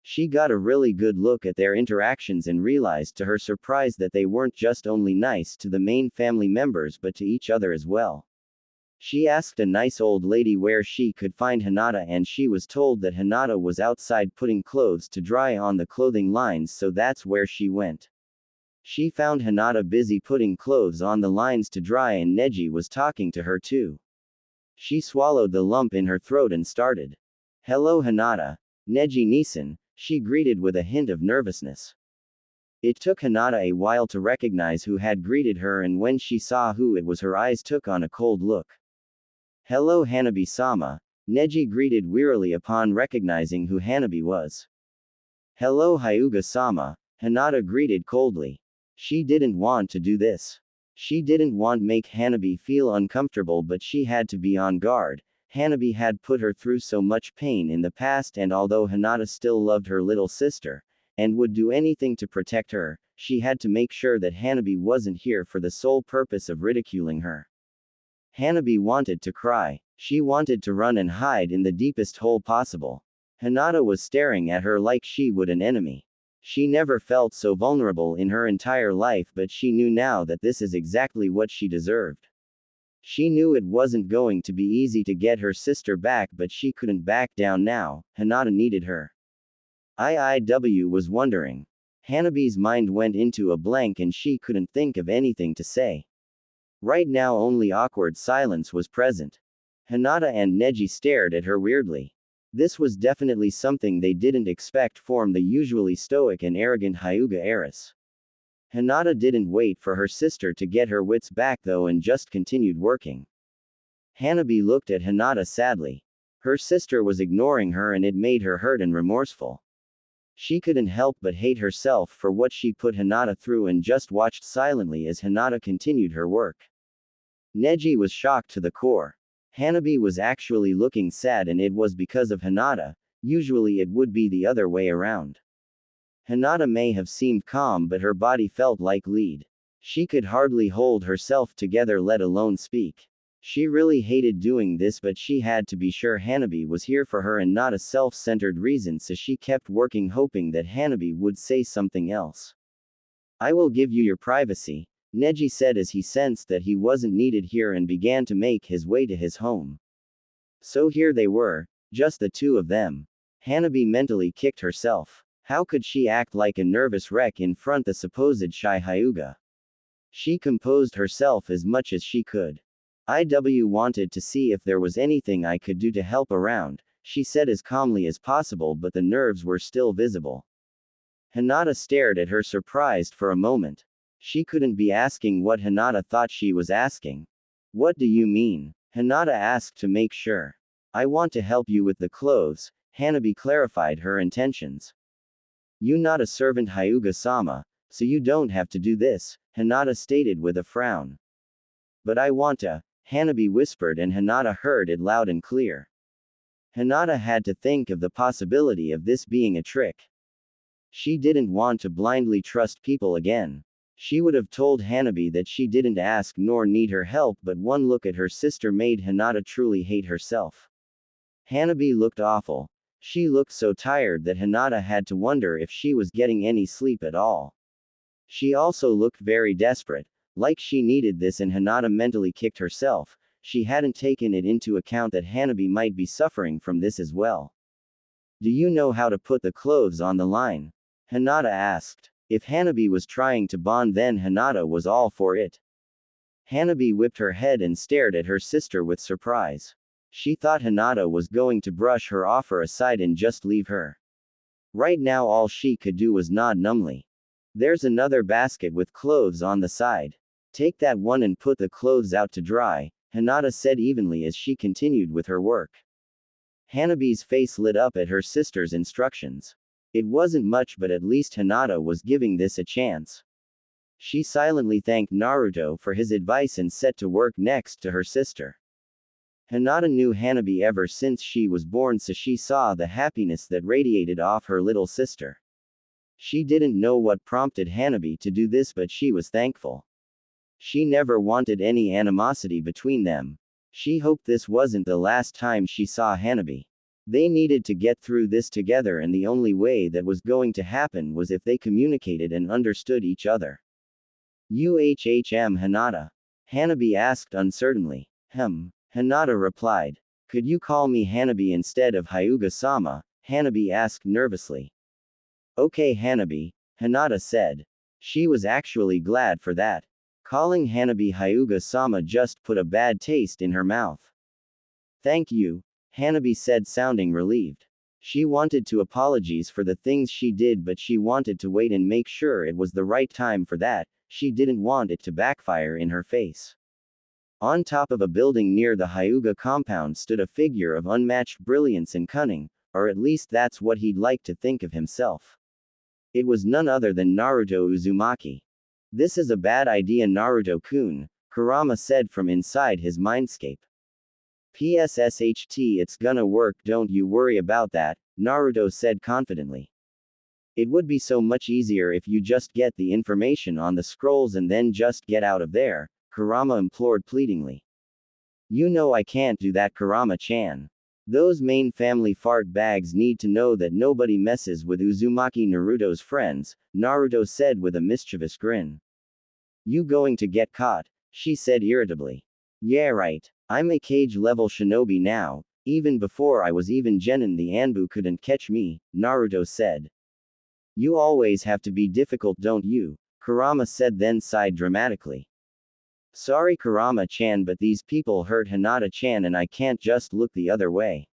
She got a really good look at their interactions and realized to her surprise that they weren't just only nice to the main family members but to each other as well. She asked a nice old lady where she could find Hinata and she was told that Hinata was outside putting clothes to dry on the clothing lines, so that's where she went. She found Hinata busy putting clothes on the lines to dry and Neji was talking to her too. She swallowed the lump in her throat and started. "Hello Hinata. Neji-Nisan," she greeted with a hint of nervousness. It took Hinata a while to recognize who had greeted her, and when she saw who it was her eyes took on a cold look. "Hello Hanabi-sama," Neji greeted wearily upon recognizing who Hanabi was. "Hello Hyuga-sama," Hinata greeted coldly. She didn't want to do this. She didn't want to make Hanabi feel uncomfortable, but she had to be on guard. Hanabi had put her through so much pain in the past, and although Hinata still loved her little sister, and would do anything to protect her, she had to make sure that Hanabi wasn't here for the sole purpose of ridiculing her. Hanabi wanted to cry. She wanted to run and hide in the deepest hole possible. Hinata was staring at her like she would an enemy. She never felt so vulnerable in her entire life, but she knew now that this is exactly what she deserved. She knew it wasn't going to be easy to get her sister back, but she couldn't back down now. Hinata needed her. IIW was wondering. Hanabi's mind went into a blank and she couldn't think of anything to say. Right now only awkward silence was present. Hinata and Neji stared at her weirdly. This was definitely something they didn't expect from the usually stoic and arrogant Hyuga heiress. Hinata didn't wait for her sister to get her wits back though and just continued working. Hanabi looked at Hinata sadly. Her sister was ignoring her and it made her hurt and remorseful. She couldn't help but hate herself for what she put Hinata through and just watched silently as Hinata continued her work. Neji was shocked to the core. Hanabi was actually looking sad, and it was because of Hinata. Usually it would be the other way around. Hinata may have seemed calm, but her body felt like lead. She could hardly hold herself together, let alone speak. She really hated doing this, but she had to be sure Hanabi was here for her and not a self-centered reason, so she kept working hoping that Hanabi would say something else. "I will give you your privacy," Neji said as he sensed that he wasn't needed here and began to make his way to his home. So here they were, just the two of them. Hanabi mentally kicked herself. How could she act like a nervous wreck in front the supposed shy Hyuga? She composed herself as much as she could. "IW wanted to see if there was anything I could do to help around," she said as calmly as possible, but the nerves were still visible. Hinata stared at her surprised for a moment. She couldn't be asking what Hinata thought she was asking. "What do you mean?" Hinata asked to make sure. "I want to help you with the clothes," Hanabi clarified her intentions. "You not a servant Hyuga-sama, so you don't have to do this," Hinata stated with a frown. "But I want to," Hanabi whispered, and Hinata heard it loud and clear. Hinata had to think of the possibility of this being a trick. She didn't want to blindly trust people again. She would have told Hanabi that she didn't ask nor need her help, but one look at her sister made Hinata truly hate herself. Hanabi looked awful. She looked so tired that Hinata had to wonder if she was getting any sleep at all. She also looked very desperate, like she needed this, and Hinata mentally kicked herself. She hadn't taken it into account that Hanabi might be suffering from this as well. Do you know how to put the clothes on the line? Hinata asked. If Hanabi was trying to bond, then Hinata was all for it. Hanabi whipped her head and stared at her sister with surprise. She thought Hinata was going to brush her offer aside and just leave her. Right now all she could do was nod numbly. There's another basket with clothes on the side. Take that one and put the clothes out to dry, Hinata said evenly as she continued with her work. Hanabi's face lit up at her sister's instructions. It wasn't much, but at least Hinata was giving this a chance. She silently thanked Naruto for his advice and set to work next to her sister. Hinata knew Hanabi ever since she was born, so she saw the happiness that radiated off her little sister. She didn't know what prompted Hanabi to do this, but she was thankful. She never wanted any animosity between them. She hoped this wasn't the last time she saw Hanabi. They needed to get through this together, and the only way that was going to happen was if they communicated and understood each other. Hinata? Hanabi asked uncertainly. Hinata replied. Could you call me Hanabi instead of Hyuga-sama? Hanabi asked nervously. Okay Hanabi, Hinata said. She was actually glad for that. Calling Hanabi Hyuga-sama just put a bad taste in her mouth. Thank you, Hanabi said, sounding relieved. She wanted to apologize for the things she did, but she wanted to wait and make sure it was the right time for that. She didn't want it to backfire in her face. On top of a building near the Hyuga compound stood a figure of unmatched brilliance and cunning, or at least that's what he'd like to think of himself. It was none other than Naruto Uzumaki. This is a bad idea, Naruto-kun, Kurama said from inside his mindscape. PSSHT, it's gonna work, don't you worry about that, Naruto said confidently. It would be so much easier if you just get the information on the scrolls and then just get out of there, Kurama implored pleadingly. You know I can't do that, Kurama-chan. Those main family fart bags need to know that nobody messes with Uzumaki, Naruto's friends, Naruto said with a mischievous grin. You going to get caught, she said irritably. Yeah right. I'm a cage-level shinobi now. Even before I was even genin, the Anbu couldn't catch me, Naruto said. You always have to be difficult, don't you? Kurama said, then sighed dramatically. Sorry Kurama-chan, but these people hurt Hinata-chan and I can't just look the other way.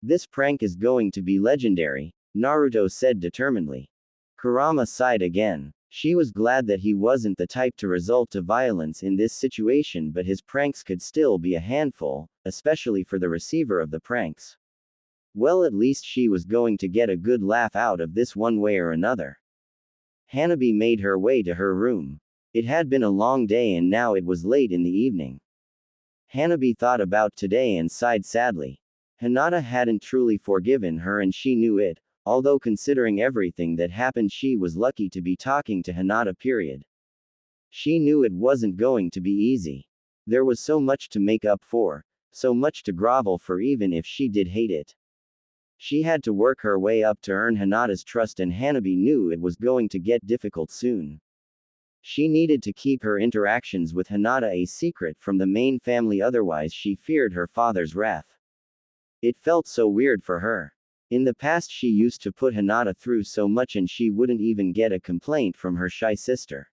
This prank is going to be legendary, Naruto said determinedly. Kurama sighed again. She was glad that he wasn't the type to resort to violence in this situation, but his pranks could still be a handful, especially for the receiver of the pranks. Well, at least she was going to get a good laugh out of this one way or another. Hanabi made her way to her room. It had been a long day and now it was late in the evening. Hanabi thought about today and sighed sadly. Hinata hadn't truly forgiven her and she knew it, although considering everything that happened she was lucky to be talking to Hinata, period. She knew it wasn't going to be easy. There was so much to make up for, so much to grovel for even if she did hate it. She had to work her way up to earn Hinata's trust, and Hanabi knew it was going to get difficult soon. She needed to keep her interactions with Hinata a secret from the main family, otherwise she feared her father's wrath. It felt so weird for her. In the past she used to put Hinata through so much and she wouldn't even get a complaint from her shy sister.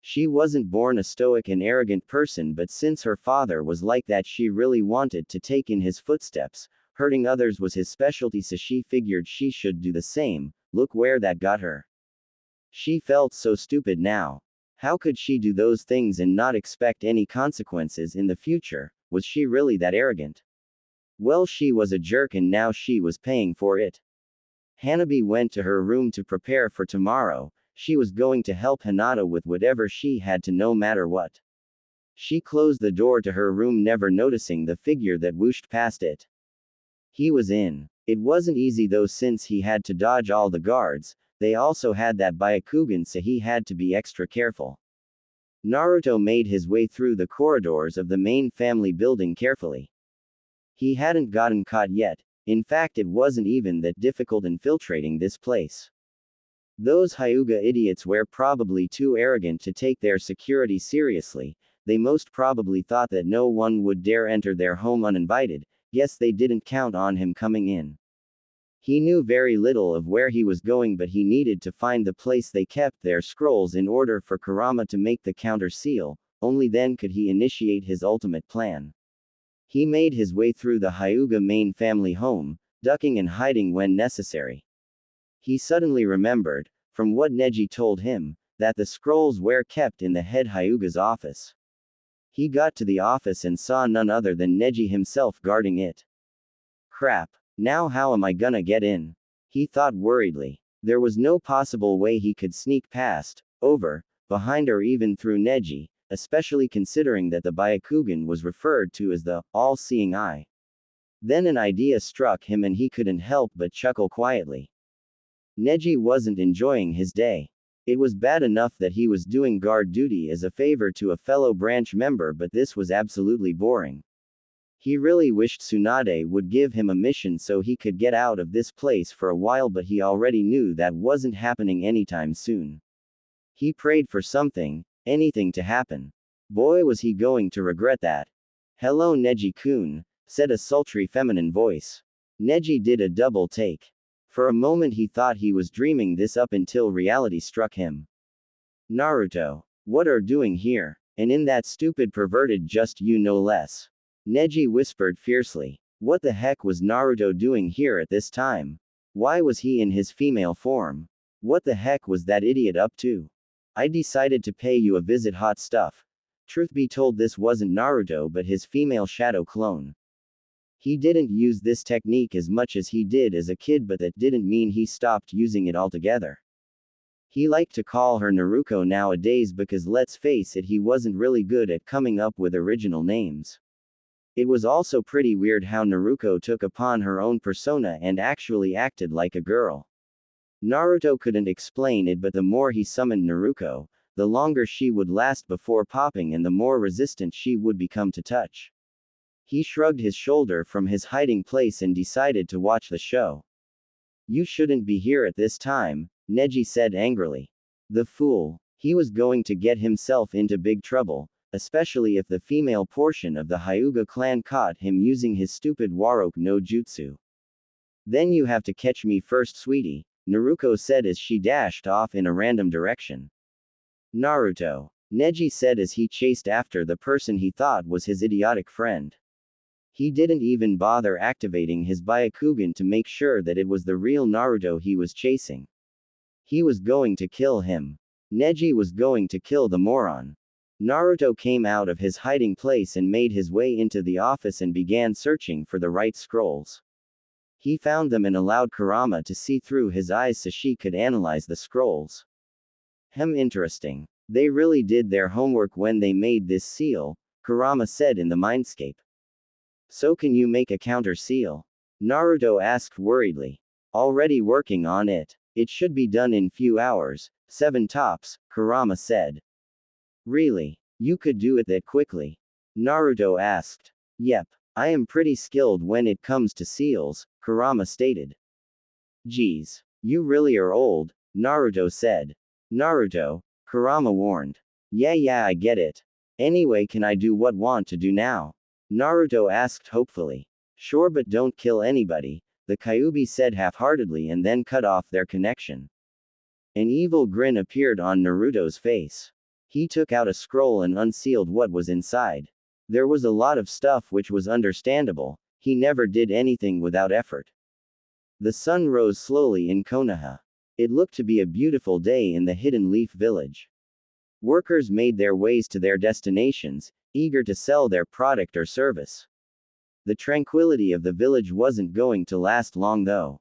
She wasn't born a stoic and arrogant person, but since her father was like that she really wanted to take in his footsteps. Hurting others was his specialty, so she figured she should do the same. Look where that got her. She felt so stupid now. How could she do those things and not expect any consequences in the future? Was she really that arrogant? Well, she was a jerk and now she was paying for it. Hanabi went to her room to prepare for tomorrow. She was going to help Hinata with whatever she had to, no matter what. She closed the door to her room, never noticing the figure that whooshed past it. He was in. It wasn't easy though, since he had to dodge all the guards. they also had that Byakugan, so he had to be extra careful. Naruto made his way through the corridors of the main family building carefully. He hadn't gotten caught yet. In fact, it wasn't even that difficult infiltrating this place. Those Hyuga idiots were probably too arrogant to take their security seriously. They most probably thought that no one would dare enter their home uninvited. Guess they didn't count on him coming in. He knew very little of where he was going, but he needed to find the place they kept their scrolls in order for Kurama to make the counter seal. Only then could he initiate his ultimate plan. He made his way through the Hyuga main family home, ducking and hiding when necessary. He suddenly remembered, from what Neji told him, that the scrolls were kept in the head Hyuga's office. He got to the office and saw none other than Neji himself guarding it. Crap. Now how am I gonna get in? He thought worriedly. There was no possible way he could sneak past, over, behind, or even through Neji, especially considering that the Byakugan was referred to as the all-seeing eye. Then an idea struck him and he couldn't help but chuckle quietly. Neji wasn't enjoying his day. It was bad enough that he was doing guard duty as a favor to a fellow branch member, but this was absolutely boring. He really wished Tsunade would give him a mission so he could get out of this place for a while, but he already knew that wasn't happening anytime soon. He prayed for something, anything to happen. Boy, was he going to regret that. "Hello, Neji-kun," said a sultry feminine voice. Neji did a double take. For a moment he thought he was dreaming this up until reality struck him. "Naruto, what are doing here? And in that stupid perverted just you no less." Neji whispered fiercely. What the heck was Naruto doing here at this time? Why was he in his female form? What the heck was that idiot up to? "I decided to pay you a visit, hot stuff." Truth be told, this wasn't Naruto but his female shadow clone. He didn't use this technique as much as he did as a kid, but that didn't mean he stopped using it altogether. He liked to call her Naruko nowadays because let's face it, he wasn't really good at coming up with original names. It was also pretty weird how Naruko took upon her own persona and actually acted like a girl. Naruto couldn't explain it, but the more he summoned Naruko, the longer she would last before popping and the more resistant she would become to touch. He shrugged his shoulder from his hiding place and decided to watch the show. "You shouldn't be here at this time," Neji said angrily. The fool. He was going to get himself into big trouble, especially if the female portion of the Hyuga clan caught him using his stupid Waroke no Jutsu. "Then you have to catch me first, sweetie," Naruko said as she dashed off in a random direction. "Naruto," Neji said as he chased after the person he thought was his idiotic friend. He didn't even bother activating his Byakugan to make sure that it was the real Naruto he was chasing. He was going to kill him. Neji was going to kill the moron. Naruto came out of his hiding place and made his way into the office and began searching for the right scrolls. He found them and allowed Kurama to see through his eyes so she could analyze the scrolls. Interesting. They really did their homework when they made this seal, Kurama said in the mindscape. "So can you make a counter seal?" Naruto asked worriedly. "Already working on it. It should be done in few hours, 7 tops," Kurama said. "Really? You could do it that quickly?" Naruto asked. "Yep. I am pretty skilled when it comes to seals," Kurama stated. "Geez. You really are old," Naruto said. "Naruto," Kurama warned. Yeah, I get it. Anyway, can I do what want to do now?" Naruto asked hopefully. "Sure, but don't kill anybody," the Kyuubi said half-heartedly and then cut off their connection. An evil grin appeared on Naruto's face. He took out a scroll and unsealed what was inside. There was a lot of stuff, which was understandable. He never did anything without effort. The sun rose slowly in Konoha. It looked to be a beautiful day in the Hidden Leaf Village. Workers made their ways to their destinations, eager to sell their product or service. The tranquility of the village wasn't going to last long though.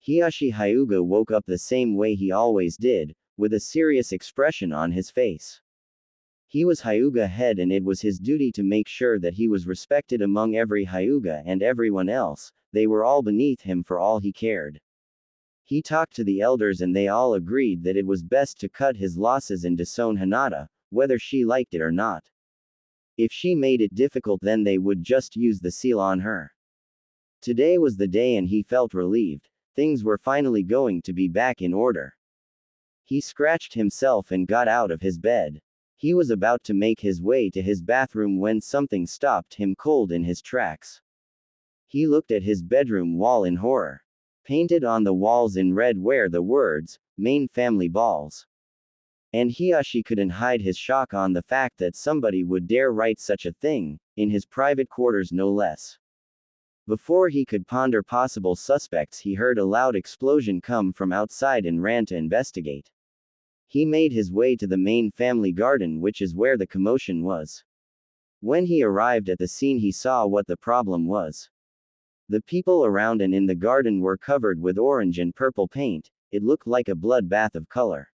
Hiyashi Hyuga woke up the same way he always did, with a serious expression on his face. He was Hyuga head and it was his duty to make sure that he was respected among every Hyuga and everyone else, they were all beneath him for all he cared. He talked to the elders and they all agreed that it was best to cut his losses and disown Hinata, whether she liked it or not. If she made it difficult, then they would just use the seal on her. Today was the day and he felt relieved. Things were finally going to be back in order. He scratched himself and got out of his bed. He was about to make his way to his bathroom when something stopped him cold in his tracks. He looked at his bedroom wall in horror. Painted on the walls in red were the words, "Main Family Balls." And Hiyashi couldn't hide his shock on the fact that somebody would dare write such a thing, in his private quarters no less. Before he could ponder possible suspects, he heard a loud explosion come from outside and ran to investigate. He made his way to the main family garden, which is where the commotion was. When he arrived at the scene, he saw what the problem was. The people around and in the garden were covered with orange and purple paint. It looked like a bloodbath of color.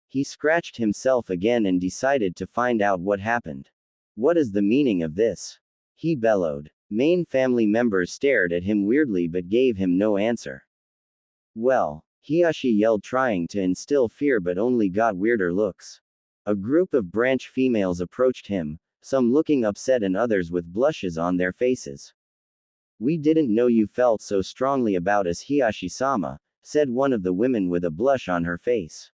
He scratched himself again and decided to find out what happened. What is the meaning of this? He bellowed. Main family members stared at him weirdly but gave him no answer. Well, Hiyashi yelled, trying to instill fear but only got weirder looks. A group of branch females approached him, some looking upset and others with blushes on their faces. "We didn't know you felt so strongly about us, Hiyashi-sama," said one of the women with a blush on her face.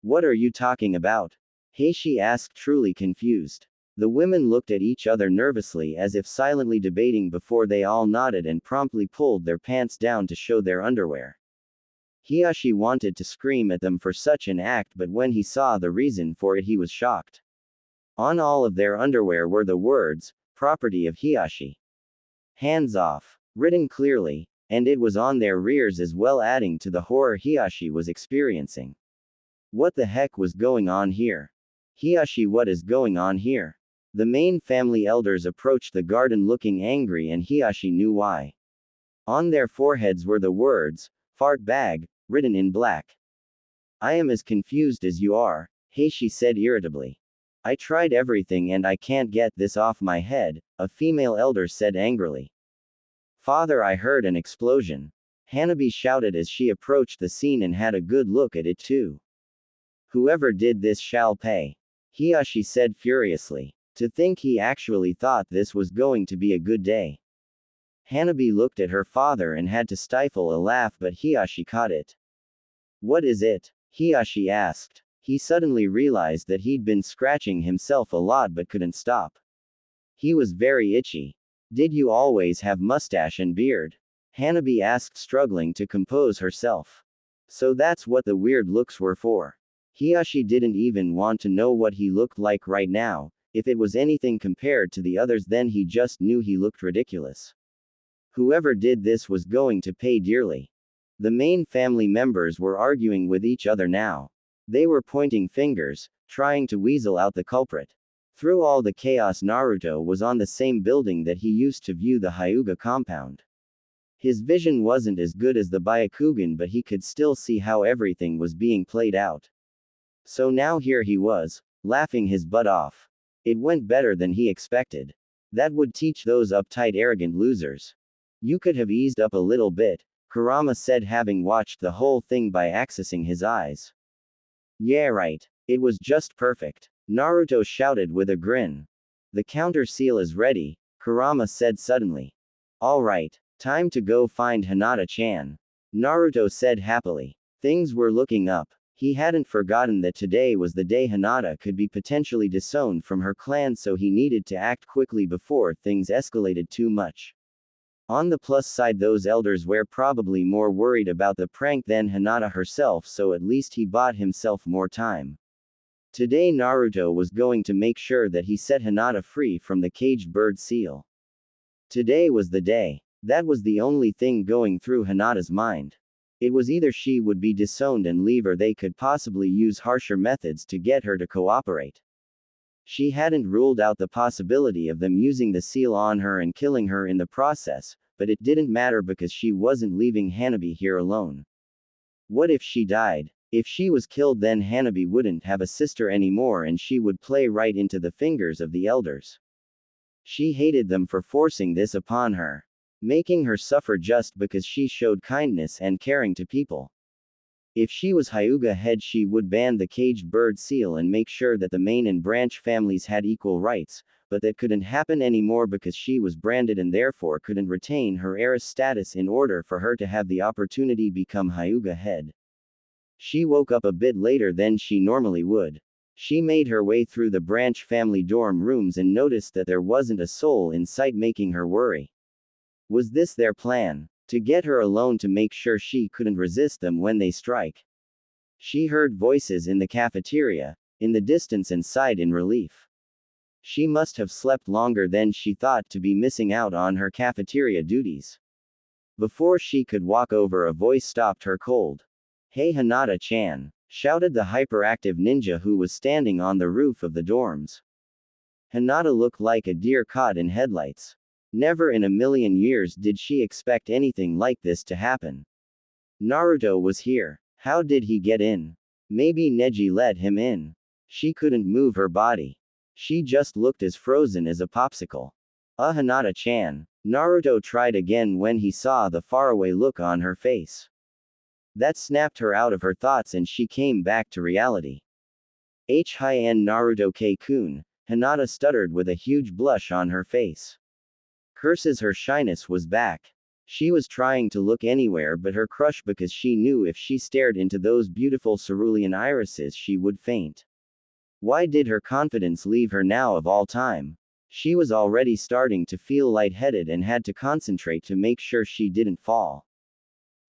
"What are you talking about?" Heishi asked, truly confused. The women looked at each other nervously as if silently debating before they all nodded and promptly pulled their pants down to show their underwear. Hiyashi wanted to scream at them for such an act, but when he saw the reason for it he was shocked. On all of their underwear were the words, "Property of Hiyashi. Hands off," written clearly, and it was on their rears as well, adding to the horror Hiyashi was experiencing. What the heck was going on here? Hiyashi, what is going on here? The main family elders approached the garden looking angry, and Hiyashi knew why. On their foreheads were the words, "Fart bag," written in black. "I am as confused as you are," Heishi said irritably. "I tried everything and I can't get this off my head," a female elder said angrily. "Father, I heard an explosion," Hanabi shouted as she approached the scene and had a good look at it too. "Whoever did this shall pay," Hiyashi said furiously. To think he actually thought this was going to be a good day. Hanabi looked at her father and had to stifle a laugh, but Hiyashi caught it. "What is it?" Hiyashi asked. He suddenly realized that he'd been scratching himself a lot but couldn't stop. He was very itchy. "Did you always have mustache and beard?" Hanabi asked, struggling to compose herself. So that's what the weird looks were for. Hiyashi didn't even want to know what he looked like right now. If it was anything compared to the others, then he just knew he looked ridiculous. Whoever did this was going to pay dearly. The main family members were arguing with each other now. They were pointing fingers, trying to weasel out the culprit. Through all the chaos, Naruto was on the same building that he used to view the Hyuga compound. His vision wasn't as good as the Byakugan, but he could still see how everything was being played out. So now here he was, laughing his butt off. It went better than he expected. That would teach those uptight, arrogant losers. "You could have eased up a little bit," Kurama said, having watched the whole thing by accessing his eyes. "Yeah, right. It was just perfect," Naruto shouted with a grin. "The counter seal is ready," Kurama said suddenly. "All right, time to go find Hinata-chan," Naruto said happily. Things were looking up. He hadn't forgotten that today was the day Hinata could be potentially disowned from her clan, so he needed to act quickly before things escalated too much. On the plus side, those elders were probably more worried about the prank than Hinata herself, so at least he bought himself more time. Today Naruto was going to make sure that he set Hinata free from the caged bird seal. Today was the day. That was the only thing going through Hinata's mind. It was either she would be disowned and leave, or they could possibly use harsher methods to get her to cooperate. She hadn't ruled out the possibility of them using the seal on her and killing her in the process, but it didn't matter because she wasn't leaving Hanabi here alone. What if she died? If she was killed, then Hanabi wouldn't have a sister anymore and she would play right into the fingers of the elders. She hated them for forcing this upon her. making her suffer just because she showed kindness and caring to people. If she was Hyuga head, she would ban the caged bird seal and make sure that the main and branch families had equal rights, but that couldn't happen anymore because she was branded and therefore couldn't retain her heiress status in order for her to have the opportunity become Hyuga head. She woke up a bit later than she normally would. She made her way through the branch family dorm rooms and noticed that there wasn't a soul in sight, making her worry. Was this their plan? To get her alone to make sure she couldn't resist them when they strike? She heard voices in the cafeteria, in the distance, and sighed in relief. She must have slept longer than she thought to be missing out on her cafeteria duties. Before she could walk over, a voice stopped her cold. "Hey Hinata-chan," shouted the hyperactive ninja who was standing on the roof of the dorms. Hinata looked like a deer caught in headlights. Never in a million years did she expect anything like this to happen. Naruto was here. How did he get in? Maybe Neji let him in. She couldn't move her body. She just looked as frozen as a popsicle. Hinata-chan. Naruto tried again when he saw the faraway look on her face. That snapped her out of her thoughts and she came back to reality. Hin Naruto-kun, Hinata stuttered with a huge blush on her face. Curses, her shyness was back. She was trying to look anywhere but her crush because she knew if she stared into those beautiful cerulean irises she would faint. Why did her confidence leave her now of all time? She was already starting to feel lightheaded and had to concentrate to make sure she didn't fall.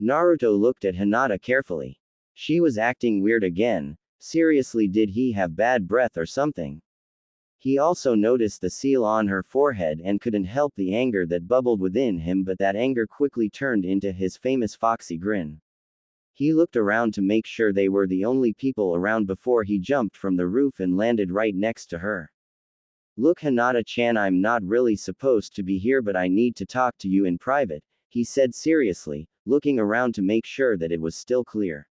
Naruto looked at Hinata carefully. She was acting weird again. Seriously, did he have bad breath or something? He also noticed the seal on her forehead and couldn't help the anger that bubbled within him, but that anger quickly turned into his famous foxy grin. He looked around to make sure they were the only people around before he jumped from the roof and landed right next to her. "Look Hinata-chan, I'm not really supposed to be here, but I need to talk to you in private," he said seriously, looking around to make sure that it was still clear.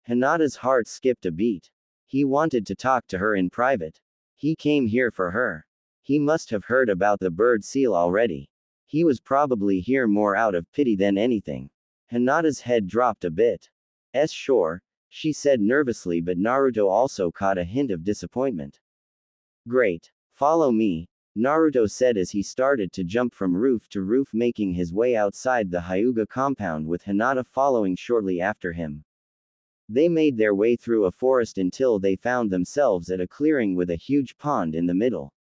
Hinata's heart skipped a beat. He wanted to talk to her in private. He came here for her. He must have heard about the bird seal already. He was probably here more out of pity than anything. Hinata's head dropped a bit. Sure, she said nervously, but Naruto also caught a hint of disappointment. "Great. Follow me," Naruto said as he started to jump from roof to roof, making his way outside the Hyuga compound with Hinata following shortly after him. They made their way through a forest until they found themselves at a clearing with a huge pond in the middle.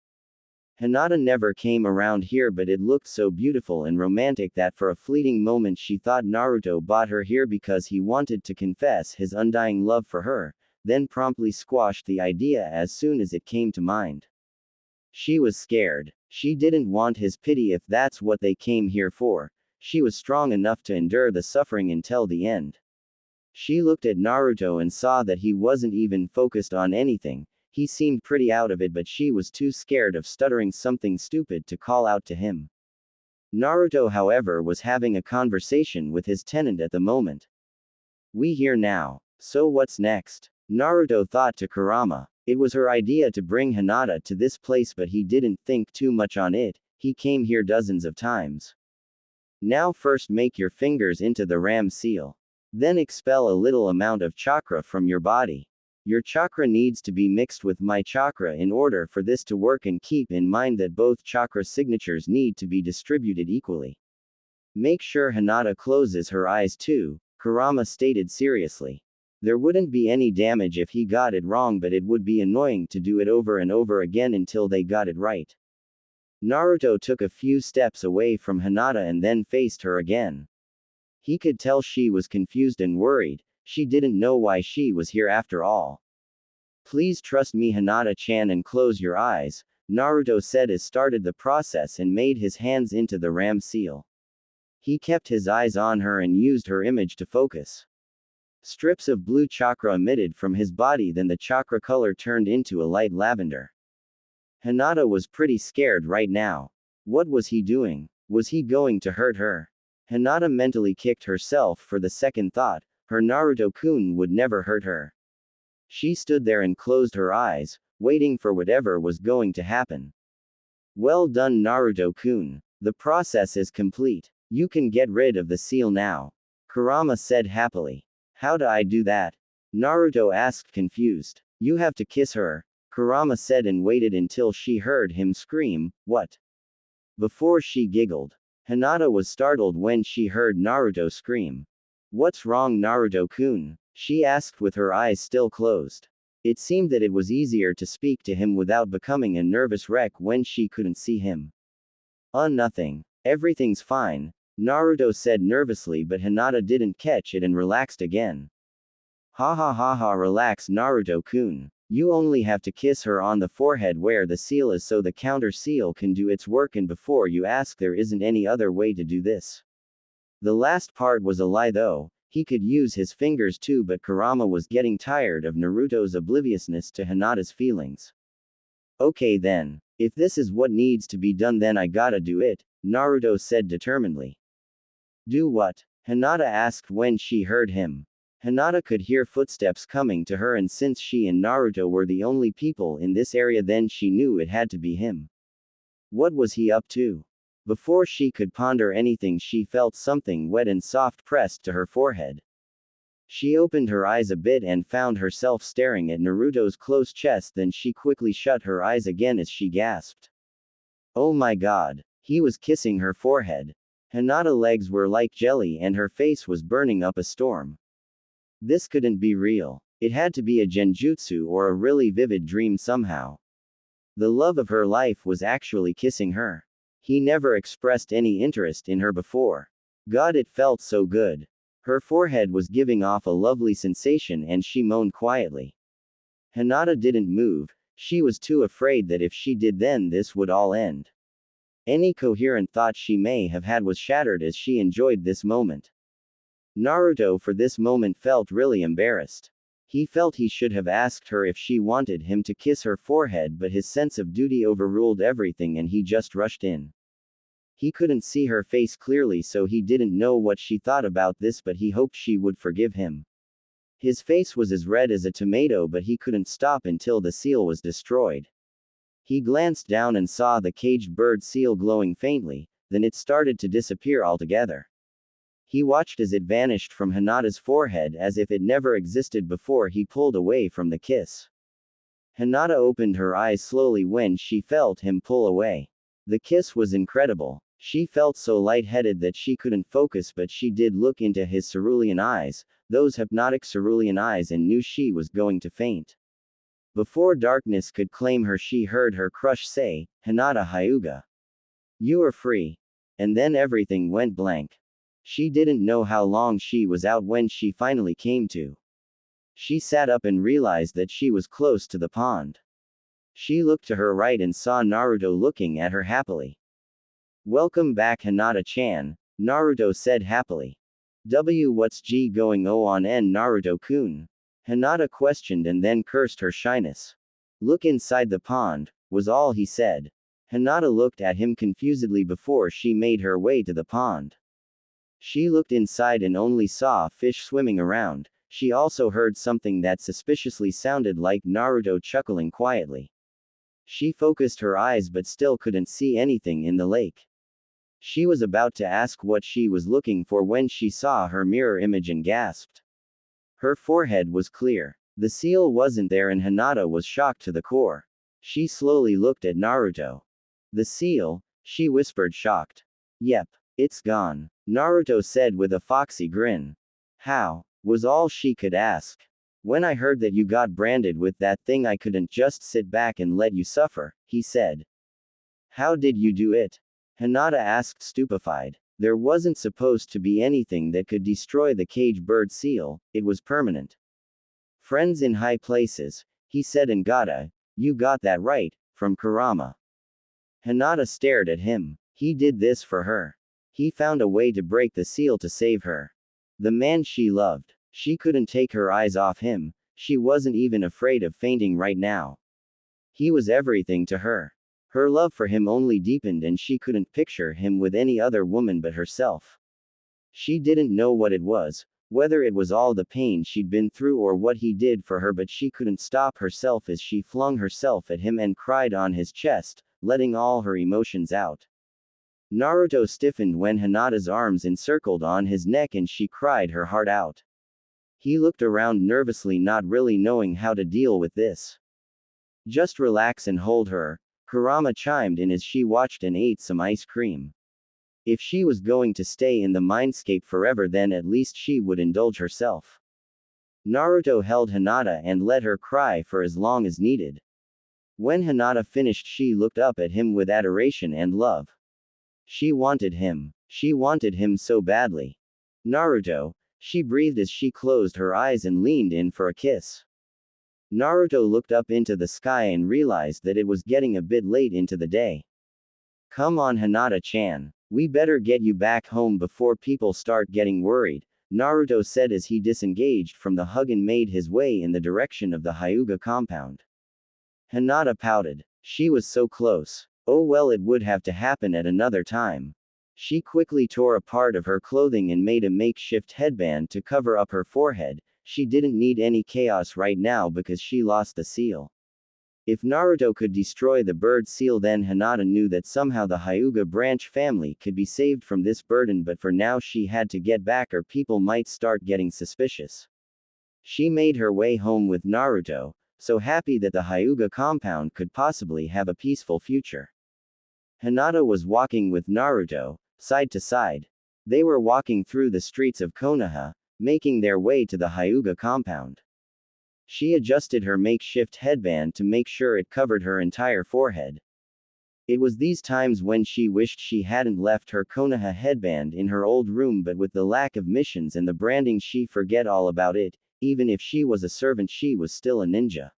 Hinata never came around here, but it looked so beautiful and romantic that for a fleeting moment she thought Naruto brought her here because he wanted to confess his undying love for her, then promptly squashed the idea as soon as it came to mind. She was scared. She didn't want his pity if that's what they came here for. She was strong enough to endure the suffering until the end. She looked at Naruto and saw that he wasn't even focused on anything. He seemed pretty out of it, but she was too scared of stuttering something stupid to call out to him. Naruto, however, was having a conversation with his tenant at the moment. "We here now. So what's next?" Naruto thought to Kurama. It was her idea to bring Hinata to this place, but he didn't think too much on it. He came here dozens of times. "Now first make your fingers into the ram seal. Then expel a little amount of chakra from your body. Your chakra needs to be mixed with my chakra in order for this to work, and keep in mind that both chakra signatures need to be distributed equally. Make sure Hinata closes her eyes too," Kurama stated seriously. There wouldn't be any damage if he got it wrong, but it would be annoying to do it over and over again until they got it right. Naruto took a few steps away from Hinata and then faced her again. He could tell she was confused and worried. She didn't know why she was here after all. "Please trust me Hinata-chan and close your eyes," Naruto said as started the process and made his hands into the ram seal. He kept his eyes on her and used her image to focus. Strips of blue chakra emitted from his body, then the chakra color turned into a light lavender. Hinata was pretty scared right now. What was he doing? Was he going to hurt her? Hinata mentally kicked herself for the second thought. Her Naruto-kun would never hurt her. She stood there and closed her eyes, waiting for whatever was going to happen. "Well done Naruto-kun. The process is complete," You can get rid of the seal now. Kurama said happily. How do I do that? Naruto asked confused. You have to kiss her, Kurama said and waited until she heard him scream, what? Before she giggled. Hinata was startled when she heard Naruto scream. What's wrong Naruto-kun? She asked with her eyes still closed. It seemed that it was easier to speak to him without becoming a nervous wreck when she couldn't see him. Nothing. Everything's fine, Naruto said nervously, but Hinata didn't catch it and relaxed again. Ha ha ha ha, relax Naruto-kun. You only have to kiss her on the forehead where the seal is so the counter seal can do its work, and before you ask, there isn't any other way to do this. The last part was a lie though. He could use his fingers too, but Kurama was getting tired of Naruto's obliviousness to Hinata's feelings. Okay then. If this is what needs to be done, then I gotta do it, Naruto said determinedly. Do what? Hinata asked when she heard him. Hinata could hear footsteps coming to her, and since she and Naruto were the only people in this area, then she knew it had to be him. What was he up to? Before she could ponder anything, she felt something wet and soft pressed to her forehead. She opened her eyes a bit and found herself staring at Naruto's close chest, then she quickly shut her eyes again as she gasped. Oh my god. He was kissing her forehead. Hinata's legs were like jelly and her face was burning up a storm. This couldn't be real. It had to be a genjutsu or a really vivid dream somehow. The love of her life was actually kissing her. He never expressed any interest in her before. God, it felt so good. Her forehead was giving off a lovely sensation and she moaned quietly. Hinata didn't move. She was too afraid that if she did, then this would all end. Any coherent thought she may have had was shattered as she enjoyed this moment. Naruto for this moment felt really embarrassed. He felt he should have asked her if she wanted him to kiss her forehead, but his sense of duty overruled everything and he just rushed in. He couldn't see her face clearly, so he didn't know what she thought about this, but he hoped she would forgive him. His face was as red as a tomato, but he couldn't stop until the seal was destroyed. He glanced down and saw the caged bird seal glowing faintly, then it started to disappear altogether. He watched as it vanished from Hinata's forehead as if it never existed before he pulled away from the kiss. Hinata opened her eyes slowly when she felt him pull away. The kiss was incredible. She felt so lightheaded that she couldn't focus, but she did look into his cerulean eyes, those hypnotic cerulean eyes, and knew she was going to faint. Before darkness could claim her, she heard her crush say, Hinata Hyuga. You are free. And then everything went blank. She didn't know how long she was out when she finally came to. She sat up and realized that she was close to the pond. She looked to her right and saw Naruto looking at her happily. Welcome back Hinata-chan, Naruto said happily. What's going on Naruto-kun? Hinata questioned and then cursed her shyness. Look inside the pond, was all he said. Hinata looked at him confusedly before she made her way to the pond. She looked inside and only saw fish swimming around. She also heard something that suspiciously sounded like Naruto chuckling quietly. She focused her eyes but still couldn't see anything in the lake. She was about to ask what she was looking for when she saw her mirror image and gasped. Her forehead was clear. The seal wasn't there and Hinata was shocked to the core. She slowly looked at Naruto. The seal, she whispered, shocked. Yep, it's gone, Naruto said with a foxy grin. How? Was all she could ask. When I heard that you got branded with that thing, I couldn't just sit back and let you suffer, he said. How did you do it? Hinata asked, stupefied. There wasn't supposed to be anything that could destroy the cage bird seal, it was permanent. Friends in high places, he said, and you got that right, from Kurama. Hinata stared at him. He did this for her. He found a way to break the seal to save her. The man she loved. She couldn't take her eyes off him. She wasn't even afraid of fainting right now. He was everything to her. Her love for him only deepened and she couldn't picture him with any other woman but herself. She didn't know what it was, whether it was all the pain she'd been through or what he did for her, but she couldn't stop herself as she flung herself at him and cried on his chest, letting all her emotions out. Naruto stiffened when Hinata's arms encircled on his neck and she cried her heart out. He looked around nervously, not really knowing how to deal with this. Just relax and hold her, Kurama chimed in as she watched and ate some ice cream. If she was going to stay in the mindscape forever, then at least she would indulge herself. Naruto held Hinata and let her cry for as long as needed. When Hinata finished, she looked up at him with adoration and love. She wanted him. She wanted him so badly. Naruto, she breathed as she closed her eyes and leaned in for a kiss. Naruto looked up into the sky and realized that it was getting a bit late into the day. Come on, Hinata-chan. We better get you back home before people start getting worried, Naruto said as he disengaged from the hug and made his way in the direction of the Hyuga compound. Hinata pouted. She was so close. Oh well, it would have to happen at another time. She quickly tore a part of her clothing and made a makeshift headband to cover up her forehead. She didn't need any chaos right now because she lost the seal. If Naruto could destroy the bird seal, then Hinata knew that somehow the Hyuga branch family could be saved from this burden, but for now she had to get back or people might start getting suspicious. She made her way home with Naruto, so happy that the Hyuga compound could possibly have a peaceful future. Hinata was walking with Naruto, side to side. They were walking through the streets of Konoha, making their way to the Hyuga compound. She adjusted her makeshift headband to make sure it covered her entire forehead. It was these times when she wished she hadn't left her Konoha headband in her old room, but with the lack of missions and the branding she forget all about it. Even if she was a servant, she was still a ninja.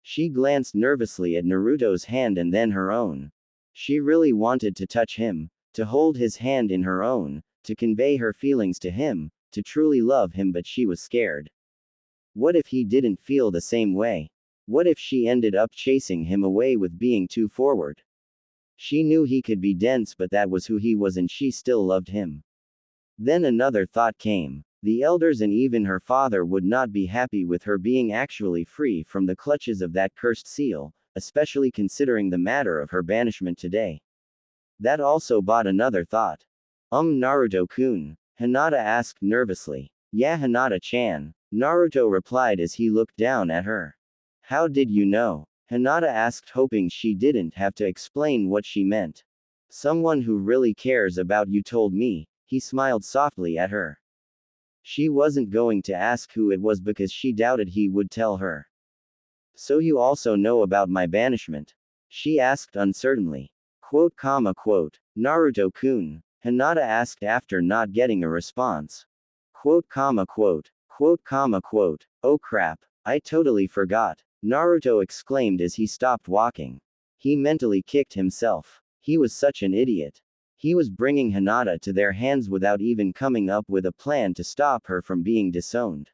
She glanced nervously at Naruto's hand and then her own. She really wanted to touch him, to hold his hand in her own, to convey her feelings to him, to truly love him, but she was scared. What if he didn't feel the same way? What if she ended up chasing him away with being too forward? She knew he could be dense, but that was who he was and she still loved him. Then another thought came. The elders and even her father would not be happy with her being actually free from the clutches of that cursed seal, especially considering the matter of her banishment today. That also brought another thought. Naruto-kun? Hinata asked nervously. Yeah, Hinata-chan, Naruto replied as he looked down at her. How did you know? Hinata asked, hoping she didn't have to explain what she meant. Someone who really cares about you told me, he smiled softly at her. She wasn't going to ask who it was because she doubted he would tell her. So you also know about my banishment? She asked uncertainly. Quote, Naruto-kun? Hinata asked after not getting a response. Quote, oh crap, I totally forgot, Naruto exclaimed as he stopped walking. He mentally kicked himself. He was such an idiot. He was bringing Hinata to their hands without even coming up with a plan to stop her from being disowned.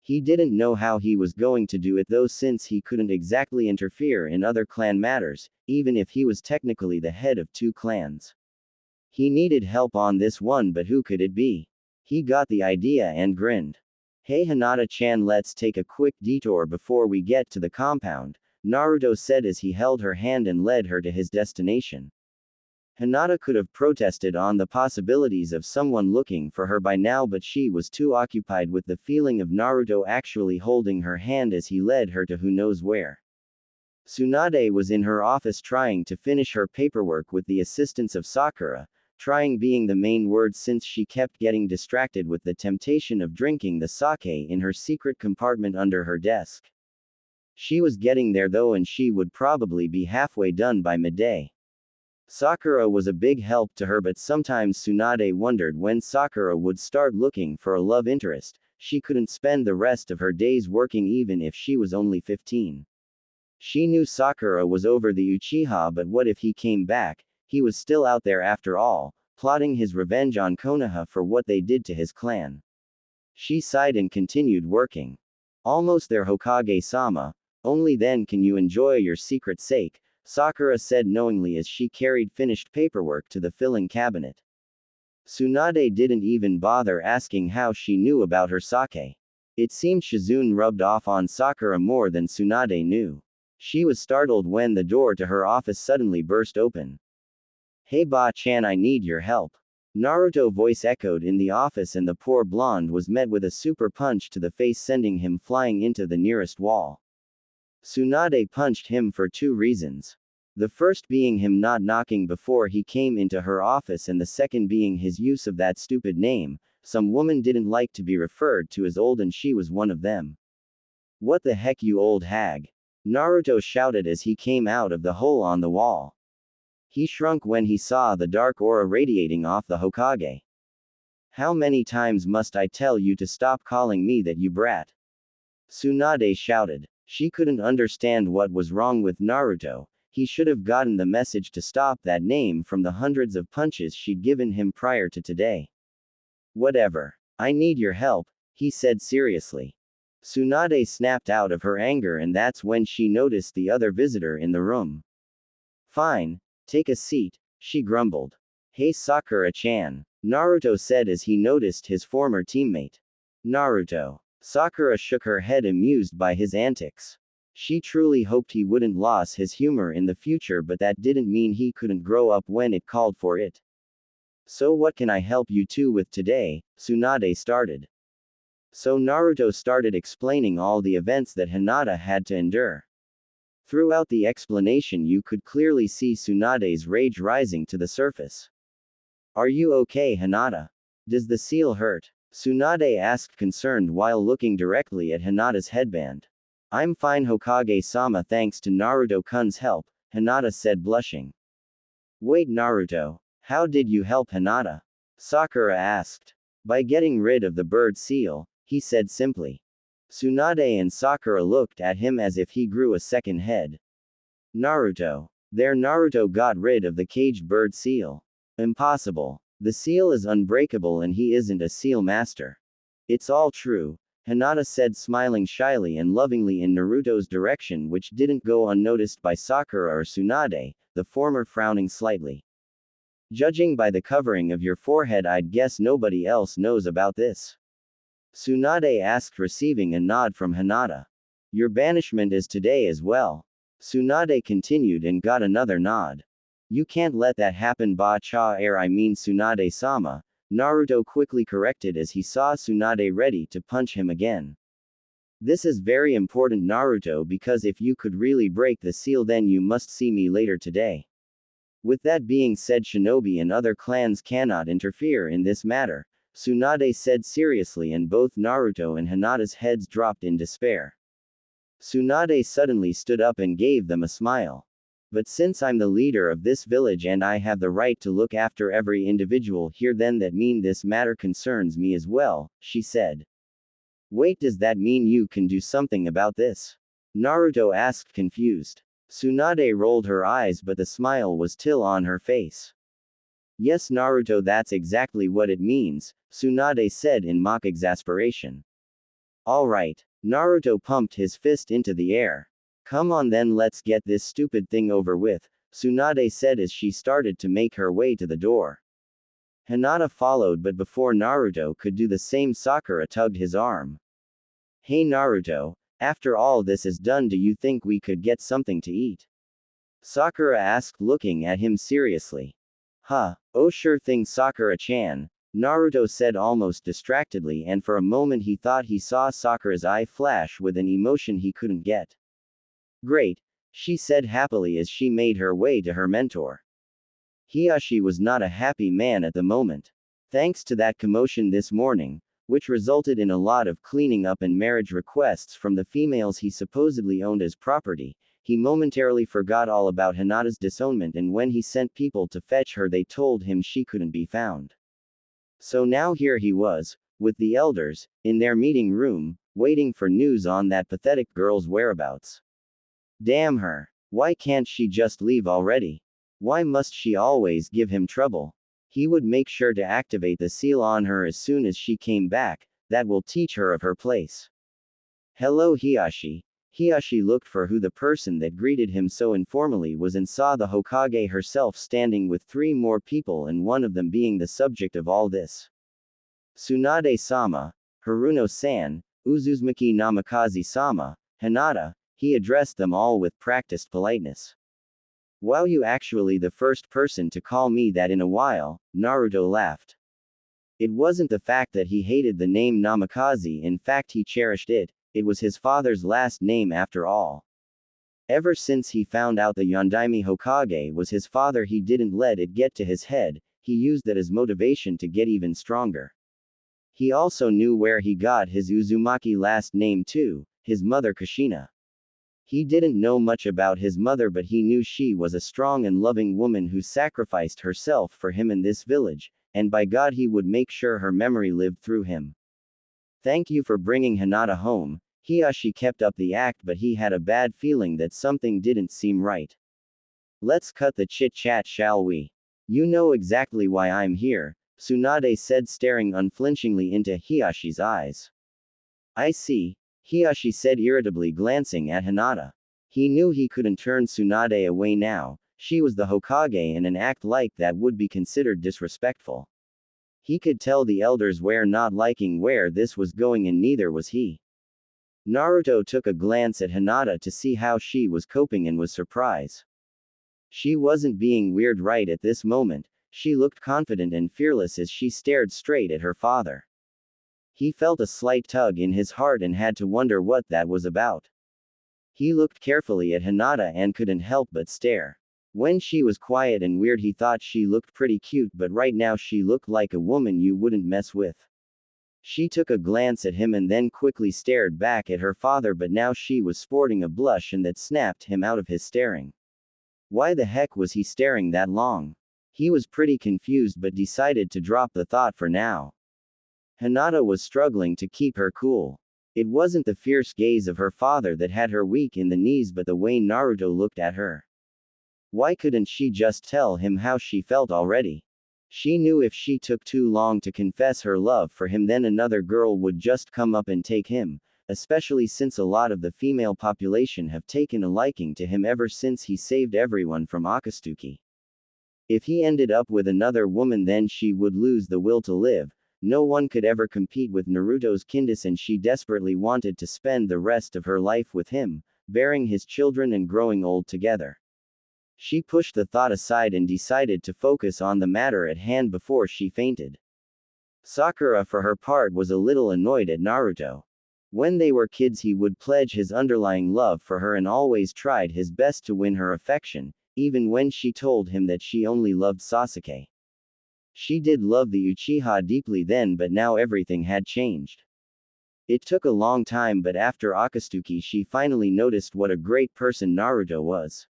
He didn't know how he was going to do it though, since he couldn't exactly interfere in other clan matters, even if he was technically the head of 2 clans. He needed help on this one, but who could it be? He got the idea and grinned. Hey Hinata-chan, let's take a quick detour before we get to the compound, Naruto said as he held her hand and led her to his destination. Hinata could have protested on the possibilities of someone looking for her by now, but she was too occupied with the feeling of Naruto actually holding her hand as he led her to who knows where. Tsunade was in her office trying to finish her paperwork with the assistance of Sakura, trying being the main word since she kept getting distracted with the temptation of drinking the sake in her secret compartment under her desk. She was getting there though, and she would probably be halfway done by midday. Sakura was a big help to her, but sometimes Tsunade wondered when Sakura would start looking for a love interest. She couldn't spend the rest of her days working even if she was only 15. She knew Sakura was over the Uchiha, but what if he came back? He was still out there after all, plotting his revenge on Konoha for what they did to his clan. She sighed and continued working. Almost there, Hokage-sama. Only then can you enjoy your secret sake, Sakura said knowingly as she carried finished paperwork to the filling cabinet. Tsunade didn't even bother asking how she knew about her sake. It seemed Shizune rubbed off on Sakura more than Tsunade knew. She was startled when the door to her office suddenly burst open. Hey Ba-chan, I need your help. Naruto voice echoed in the office, and the poor blonde was met with a super punch to the face, sending him flying into the nearest wall. Tsunade punched him for two reasons. The first being him not knocking before he came into her office, and the second being his use of that stupid name. Some woman didn't like to be referred to as old, and she was one of them. What the heck, you old hag? Naruto shouted as he came out of the hole on the wall. He shrunk when he saw the dark aura radiating off the Hokage. How many times must I tell you to stop calling me that, you brat? Tsunade shouted. She couldn't understand what was wrong with Naruto. He should have gotten the message to stop that name from the hundreds of punches she'd given him prior to today. Whatever. I need your help, he said seriously. Tsunade snapped out of her anger, and that's when she noticed the other visitor in the room. Fine. Take a seat, she grumbled. Hey Sakura-chan, Naruto said as he noticed his former teammate. Naruto. Sakura shook her head, amused by his antics. She truly hoped he wouldn't lose his humor in the future, but that didn't mean he couldn't grow up when it called for it. So what can I help you two with today? Tsunade started. So Naruto started explaining all the events that Hinata had to endure. Throughout the explanation you could clearly see Tsunade's rage rising to the surface. Are you okay, Hinata? Does the seal hurt? Tsunade asked, concerned while looking directly at Hinata's headband. I'm fine, Hokage-sama, thanks to Naruto-kun's help, Hinata said, blushing. Wait, Naruto, how did you help Hinata? Sakura asked. By getting rid of the bird seal, he said simply. Tsunade and Sakura looked at him as if he grew a second head. Naruto. Naruto got rid of the caged bird seal. Impossible. The seal is unbreakable and he isn't a seal master. It's all true, Hinata said, smiling shyly and lovingly in Naruto's direction, which didn't go unnoticed by Sakura or Tsunade, the former frowning slightly. Judging by the covering of your forehead, I'd guess nobody else knows about this. Tsunade asked, receiving a nod from Hinata. Your banishment is today as well. Tsunade continued and got another nod. You can't let that happen, I mean Tsunade-sama, Naruto quickly corrected as he saw Tsunade ready to punch him again. This is very important, Naruto, because if you could really break the seal, then you must see me later today. With that being said, shinobi and other clans cannot interfere in this matter, Tsunade said seriously, and both Naruto and Hinata's heads dropped in despair. Tsunade suddenly stood up and gave them a smile. But since I'm the leader of this village and I have the right to look after every individual here, then that means this matter concerns me as well, she said. Wait, does that mean you can do something about this? Naruto asked, confused. Tsunade rolled her eyes, but the smile was still on her face. Yes, Naruto, that's exactly what it means, Tsunade said in mock exasperation. Alright. Naruto pumped his fist into the air. Come on then, let's get this stupid thing over with, Tsunade said as she started to make her way to the door. Hinata followed, but before Naruto could do the same, Sakura tugged his arm. Hey Naruto, after all this is done, do you think we could get something to eat? Sakura asked, looking at him seriously. Huh, oh sure thing, Sakura-chan, Naruto said almost distractedly, and for a moment he thought he saw Sakura's eye flash with an emotion he couldn't get. Great, she said happily as she made her way to her mentor. Hiyashi was not a happy man at the moment. Thanks to that commotion this morning, which resulted in a lot of cleaning up and marriage requests from the females he supposedly owned as property, he momentarily forgot all about Hinata's disownment, and when he sent people to fetch her, they told him she couldn't be found. So now here he was, with the elders, in their meeting room, waiting for news on that pathetic girl's whereabouts. Damn her. Why can't she just leave already? Why must she always give him trouble? He would make sure to activate the seal on her as soon as she came back, that will teach her of her place. Hello Hiyashi. Hiyashi looked for who the person that greeted him so informally was and saw the Hokage herself standing with 3 more people, and one of them being the subject of all this. Tsunade-sama, Haruno-san, Uzumaki Namikaze-sama, Hinata, he addressed them all with practiced politeness. Wow, you actually the first person to call me that in a while, Naruto laughed. It wasn't the fact that he hated the name Namikaze, in fact he cherished it, it was his father's last name after all. Ever since he found out the Yondaime Hokage was his father, he didn't let it get to his head, he used that as motivation to get even stronger. He also knew where he got his Uzumaki last name too, his mother Kushina. He didn't know much about his mother, but he knew she was a strong and loving woman who sacrificed herself for him in this village, and by God he would make sure her memory lived through him. Thank you for bringing Hinata home. Hiyashi kept up the act, but he had a bad feeling that something didn't seem right. Let's cut the chit-chat, shall we? You know exactly why I'm here, Tsunade said, staring unflinchingly into Hiyashi's eyes. I see, Hiyashi said irritably, glancing at Hinata. He knew he couldn't turn Tsunade away now. She was the Hokage, and an act like that would be considered disrespectful. He could tell the elders were not liking where this was going, and neither was he. Naruto took a glance at Hinata to see how she was coping and was surprised. She wasn't being weird right at this moment, she looked confident and fearless as she stared straight at her father. He felt a slight tug in his heart and had to wonder what that was about. He looked carefully at Hinata and couldn't help but stare. When she was quiet and weird he thought she looked pretty cute, but right now she looked like a woman you wouldn't mess with. She took a glance at him and then quickly stared back at her father, but now she was sporting a blush and that snapped him out of his staring. Why the heck was he staring that long? He was pretty confused but decided to drop the thought for now. Hinata was struggling to keep her cool. It wasn't the fierce gaze of her father that had her weak in the knees, but the way Naruto looked at her. Why couldn't she just tell him how she felt already? She knew if she took too long to confess her love for him, then another girl would just come up and take him, especially since a lot of the female population have taken a liking to him ever since he saved everyone from Akatsuki. If he ended up with another woman, then she would lose the will to live. No one could ever compete with Naruto's kindness, and she desperately wanted to spend the rest of her life with him, bearing his children and growing old together. She pushed the thought aside and decided to focus on the matter at hand before she fainted. Sakura, for her part, was a little annoyed at Naruto. When they were kids, he would pledge his underlying love for her and always tried his best to win her affection, even when she told him that she only loved Sasuke. She did love the Uchiha deeply then, but now everything had changed. It took a long time, but after Akatsuki she finally noticed what a great person Naruto was.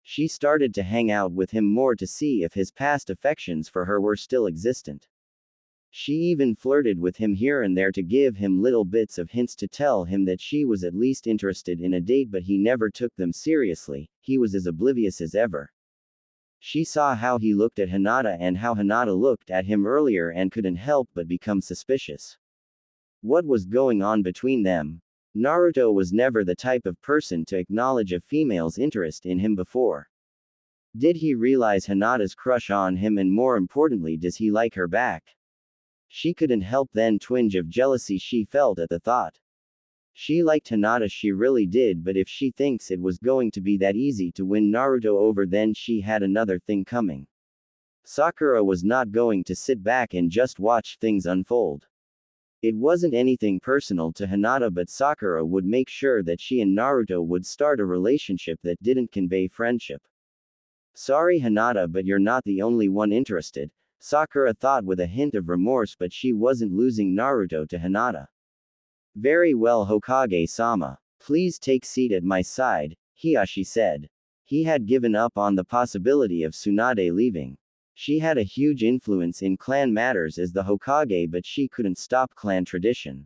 She started to hang out with him more to see if his past affections for her were still existent. She even flirted with him here and there to give him little bits of hints to tell him that she was at least interested in a date, but he never took them seriously. He was as oblivious as ever. She saw how he looked at Hinata and how Hinata looked at him earlier and couldn't help but become suspicious. What was going on between them? Naruto was never the type of person to acknowledge a female's interest in him before. Did he realize Hinata's crush on him, and more importantly, does he like her back? She couldn't help then twinge of jealousy she felt at the thought. She liked Hinata, she really did, but if she thinks it was going to be that easy to win Naruto over, then she had another thing coming. Sakura was not going to sit back and just watch things unfold. It wasn't anything personal to Hinata, but Sakura would make sure that she and Naruto would start a relationship that didn't convey friendship. Sorry Hinata, but you're not the only one interested, Sakura thought with a hint of remorse, but she wasn't losing Naruto to Hinata. Very well, Hokage-sama. Please take seat at my side, Hiyashi said. He had given up on the possibility of Tsunade leaving. She had a huge influence in clan matters as the Hokage, but she couldn't stop clan tradition.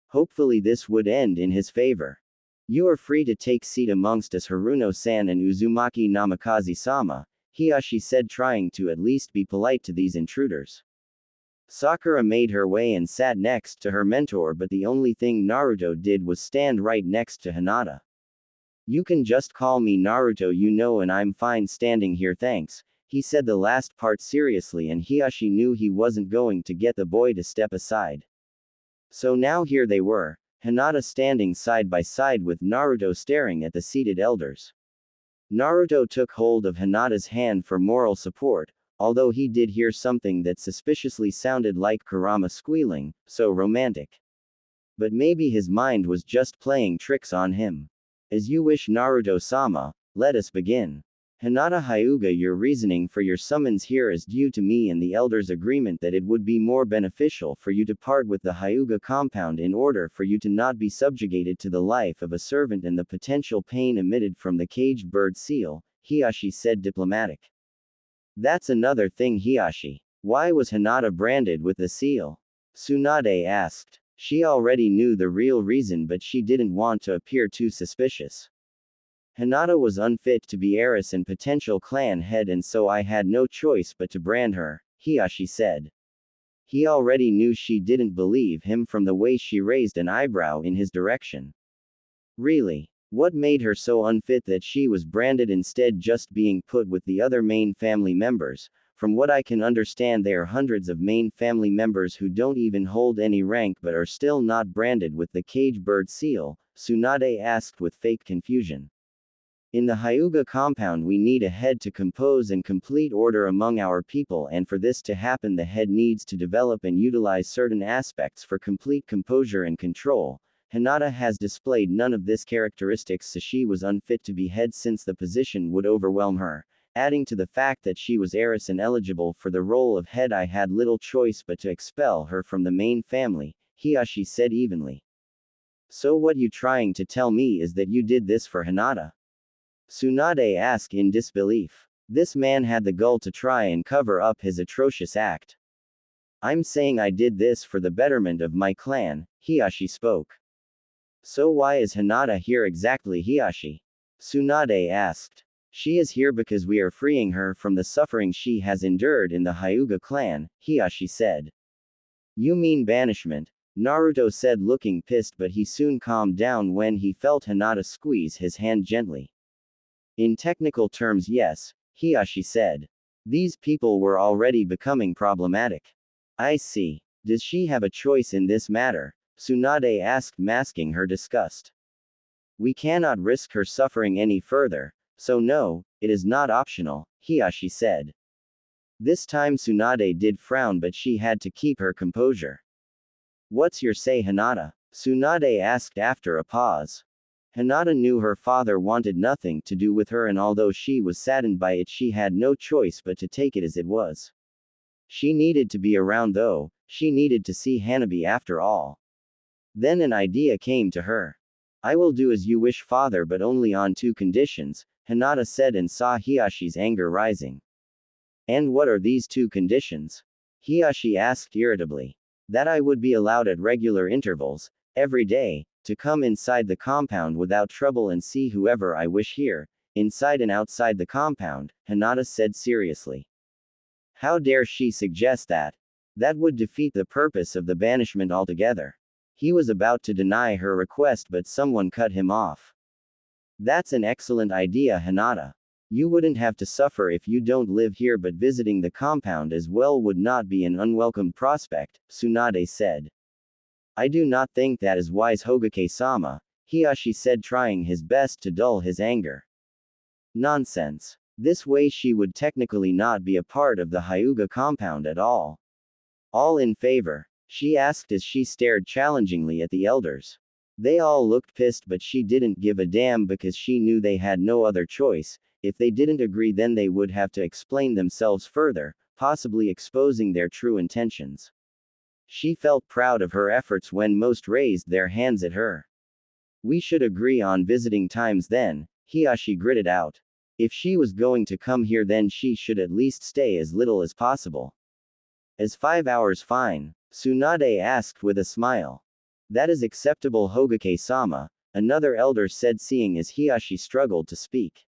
Hopefully this would end in his favor. You are free to take seat amongst us, Haruno-san and Uzumaki Namikaze-sama, Hiyashi said, trying to at least be polite to these intruders. Sakura made her way and sat next to her mentor, but the only thing Naruto did was stand right next to Hinata. You can just call me Naruto, you know, and I'm fine standing here, thanks. He said the last part seriously, and Hiyashi knew he wasn't going to get the boy to step aside. So now here they were, Hinata standing side by side with Naruto staring at the seated elders. Naruto took hold of Hinata's hand for moral support, although he did hear something that suspiciously sounded like Kurama squealing, so romantic. But maybe his mind was just playing tricks on him. As you wish, Naruto-sama, let us begin. Hinata Hyuga, your reasoning for your summons here is due to me and the elders' agreement that it would be more beneficial for you to part with the Hyuga compound in order for you to not be subjugated to the life of a servant and the potential pain emitted from the caged bird seal, Hiashi said diplomatic. That's another thing, Hiashi. Why was Hinata branded with the seal? Tsunade asked. She already knew the real reason, but she didn't want to appear too suspicious. Hinata was unfit to be heiress and potential clan head, and so I had no choice but to brand her, Hiashi said. He already knew she didn't believe him from the way she raised an eyebrow in his direction. Really? What made her so unfit that she was branded instead, just being put with the other main family members? From what I can understand, there are hundreds of main family members who don't even hold any rank but are still not branded with the cage bird seal, Tsunade asked with fake confusion. In the Hyuga compound, we need a head to compose and complete order among our people, and for this to happen, the head needs to develop and utilize certain aspects for complete composure and control. Hinata has displayed none of this characteristics, so she was unfit to be head since the position would overwhelm her. Adding to the fact that she was heiress and eligible for the role of head, I had little choice but to expel her from the main family, Hiashi said evenly. So what you trying to tell me is that you did this for Hinata? Tsunade asked in disbelief. This man had the gall to try and cover up his atrocious act. I'm saying I did this for the betterment of my clan, Hiashi spoke. So why is Hinata here exactly, Hiashi? Tsunade asked. She is here because we are freeing her from the suffering she has endured in the Hyuga clan, Hiashi said. You mean banishment? Naruto said, looking pissed, but he soon calmed down when he felt Hinata squeeze his hand gently. In technical terms, yes, Hiashi said. These people were already becoming problematic. I see. Does she have a choice in this matter? Tsunade asked, masking her disgust. We cannot risk her suffering any further, so no, it is not optional, Hiashi said. This time Tsunade did frown, but she had to keep her composure. What's your say, Hinata? Tsunade asked after a pause. Hinata knew her father wanted nothing to do with her, and although she was saddened by it, she had no choice but to take it as it was. She needed to be around though, she needed to see Hanabi after all. Then an idea came to her. I will do as you wish, father, but only on two conditions, Hinata said, and saw Hiashi's anger rising. And what are these two conditions? Hiashi asked irritably. That I would be allowed at regular intervals, every day, to come inside the compound without trouble and see whoever I wish here, inside and outside the compound, Hinata said seriously. How dare she suggest that? That would defeat the purpose of the banishment altogether. He was about to deny her request, but someone cut him off. That's an excellent idea, Hinata. You wouldn't have to suffer if you don't live here, but visiting the compound as well would not be an unwelcome prospect, Tsunade said. I do not think that is wise, Hokage-sama, Hiashi said, trying his best to dull his anger. Nonsense. This way she would technically not be a part of the Hyuga compound at all. All in favor? She asked as she stared challengingly at the elders. They all looked pissed, but she didn't give a damn because she knew they had no other choice. If they didn't agree, then they would have to explain themselves further, possibly exposing their true intentions. She felt proud of her efforts when most raised their hands at her. We should agree on visiting times then, Hiashi gritted out. If she was going to come here, then she should at least stay as little as possible. Is 5 hours fine? Tsunade asked with a smile. That is acceptable, Hokage-sama, another elder said, seeing as Hiashi struggled to speak.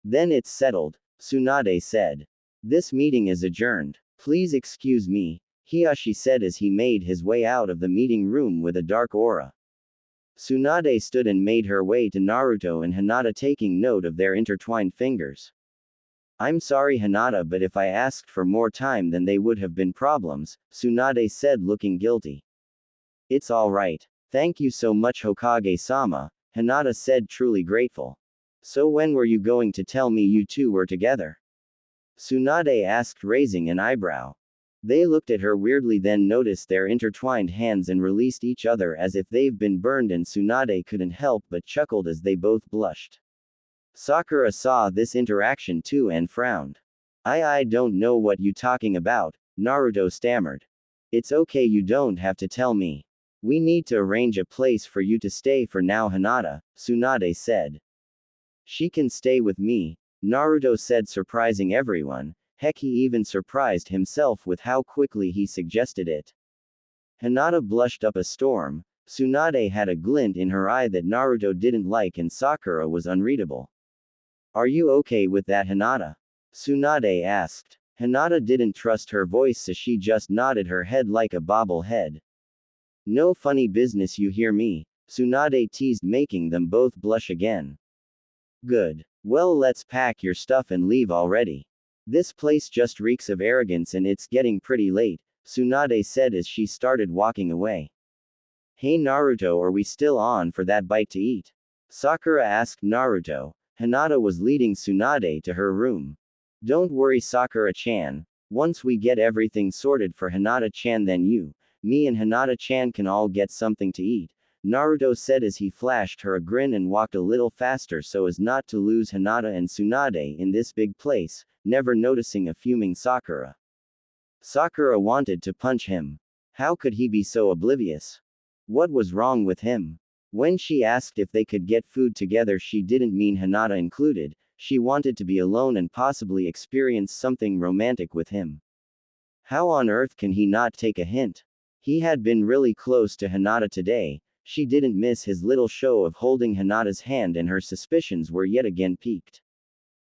Then it's settled, Tsunade said. This meeting is adjourned. Please excuse me, Hiashi said as he made his way out of the meeting room with a dark aura. Tsunade stood and made her way to Naruto and Hinata, taking note of their intertwined fingers. I'm sorry, Hinata, but if I asked for more time, then they would have been problems, Tsunade said, looking guilty. It's all right. Thank you so much, Hokage-sama, Hinata said, truly grateful. So when were you going to tell me you two were together? Tsunade asked, raising an eyebrow. They looked at her weirdly, then noticed their intertwined hands and released each other as if they've been burned, and Tsunade couldn't help but chuckled as they both blushed. Sakura saw this interaction too and frowned. I don't know what you talking about, Naruto stammered. It's okay, you don't have to tell me. We need to arrange a place for you to stay for now, Hinata, Tsunade said. She can stay with me, Naruto said, surprising everyone. Heck, he even surprised himself with how quickly he suggested it. Hinata blushed up a storm. Tsunade had a glint in her eye that Naruto didn't like, and Sakura was unreadable. Are you okay with that, Hinata? Tsunade asked. Hinata didn't trust her voice, so she just nodded her head like a bobblehead. No funny business, you hear me? Tsunade teased, making them both blush again. Good. Well, let's pack your stuff and leave already. This place just reeks of arrogance and it's getting pretty late, Tsunade said as she started walking away. Hey Naruto, are we still on for that bite to eat? Sakura asked Naruto. Hinata was leading Tsunade to her room. Don't worry, Sakura-chan. Once we get everything sorted for Hinata-chan, then you, me and Hinata-chan can all get something to eat, Naruto said as he flashed her a grin and walked a little faster so as not to lose Hinata and Tsunade in this big place, never noticing a fuming Sakura. Sakura wanted to punch him. How could he be so oblivious? What was wrong with him? When she asked if they could get food together, she didn't mean Hinata included. She wanted to be alone and possibly experience something romantic with him. How on earth can he not take a hint? He had been really close to Hinata today. She didn't miss his little show of holding Hinata's hand, and her suspicions were yet again piqued.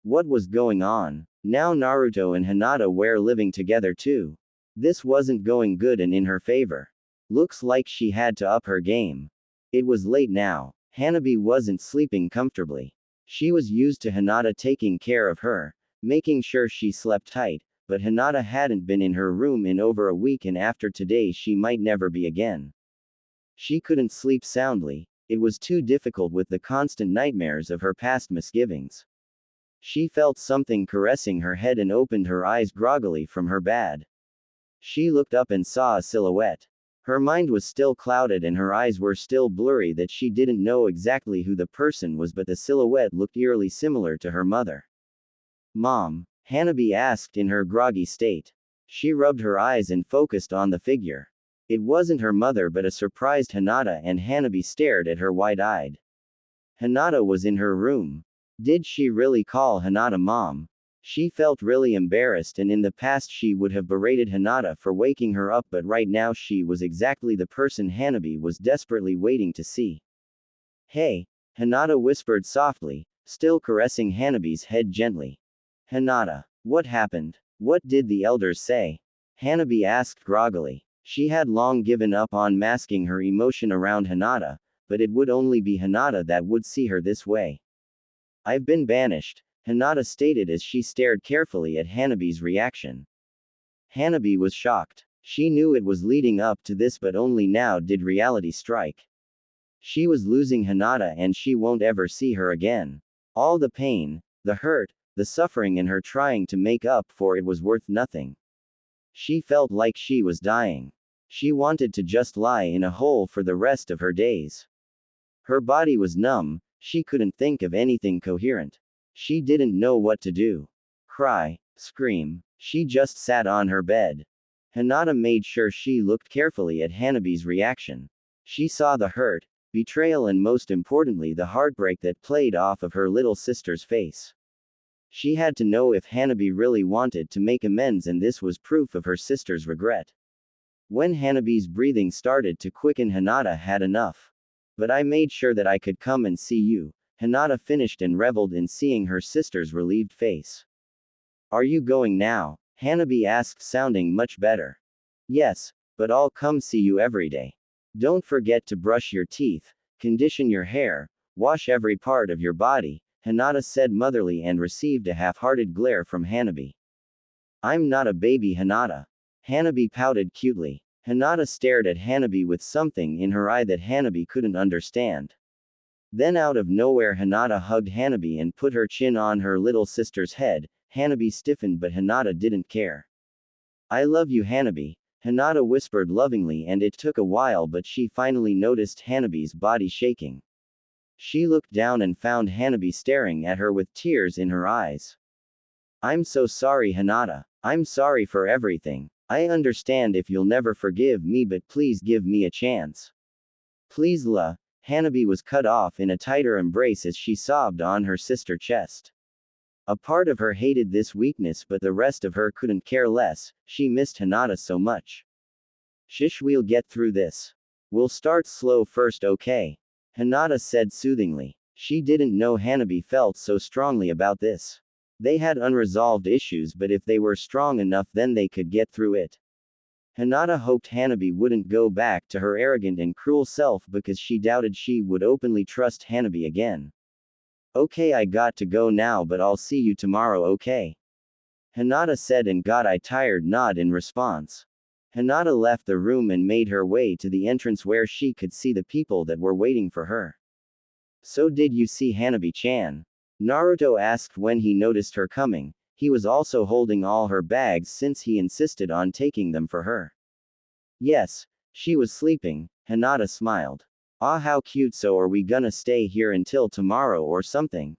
What was going on? Now Naruto and Hinata were living together too. This wasn't going good and in her favor. Looks like she had to up her game. It was late now. Hanabi wasn't sleeping comfortably. She was used to Hinata taking care of her, making sure she slept tight, but Hinata hadn't been in her room in over a week, and after today she might never be again. She couldn't sleep soundly. It was too difficult with the constant nightmares of her past misgivings. She felt something caressing her head and opened her eyes groggily from her bed. She looked up and saw a silhouette. Her mind was still clouded and her eyes were still blurry that she didn't know exactly who the person was, but the silhouette looked eerily similar to her mother. Mom? Hanabi asked in her groggy state. She rubbed her eyes and focused on the figure. It wasn't her mother but a surprised Hinata, and Hanabi stared at her wide-eyed. Hinata was in her room. Did she really call Hinata mom? She felt really embarrassed, and in the past she would have berated Hinata for waking her up, but right now she was exactly the person Hanabi was desperately waiting to see. Hey, Hinata whispered softly, still caressing Hanabi's head gently. Hinata, what happened? What did the elders say? Hanabi asked groggily. She had long given up on masking her emotion around Hinata, but it would only be Hinata that would see her this way. I've been banished, Hinata stated as she stared carefully at Hanabi's reaction. Hanabi was shocked. She knew it was leading up to this, but only now did reality strike. She was losing Hinata and she won't ever see her again. All the pain, the hurt, the suffering, and her trying to make up for it was worth nothing. She felt like she was dying. She wanted to just lie in a hole for the rest of her days. Her body was numb. She couldn't think of anything coherent. She didn't know what to do. Cry, scream. She just sat on her bed. Hinata made sure she looked carefully at Hanabi's reaction. She saw the hurt, betrayal, and most importantly the heartbreak that played off of her little sister's face. She had to know if Hanabi really wanted to make amends, and this was proof of her sister's regret. When Hanabi's breathing started to quicken, Hinata had enough. But I made sure that I could come and see you, Hinata finished and reveled in seeing her sister's relieved face. Are you going now? Hanabi asked, sounding much better. Yes, but I'll come see you every day. Don't forget to brush your teeth, condition your hair, wash every part of your body, Hinata said motherly and received a half-hearted glare from Hanabi. I'm not a baby, Hinata. Hanabi pouted cutely. Hinata stared at Hanabi with something in her eye that Hanabi couldn't understand. Then out of nowhere Hinata hugged Hanabi and put her chin on her little sister's head. Hanabi stiffened but Hinata didn't care. I love you Hanabi, Hinata whispered lovingly, and it took a while but she finally noticed Hanabi's body shaking. She looked down and found Hanabi staring at her with tears in her eyes. I'm so sorry Hinata. I'm sorry for everything. I understand if you'll never forgive me, but please give me a chance. Please la. Hanabi was cut off in a tighter embrace as she sobbed on her sister's chest. A part of her hated this weakness, but the rest of her couldn't care less. She missed Hinata so much. Shish, we'll get through this. We'll start slow first, okay? Hinata said soothingly. She didn't know Hanabi felt so strongly about this. They had unresolved issues, but if they were strong enough then they could get through it. Hinata hoped Hanabi wouldn't go back to her arrogant and cruel self because she doubted she would openly trust Hanabi again. Okay, I got to go now, but I'll see you tomorrow, okay? Hinata said and got a tired nod in response. Hinata left the room and made her way to the entrance where she could see the people that were waiting for her. So did you see Hanabi-chan? Naruto asked when he noticed her coming. He was also holding all her bags since he insisted on taking them for her. Yes, she was sleeping, Hinata smiled. Ah, how cute. So are we gonna stay here until tomorrow or something?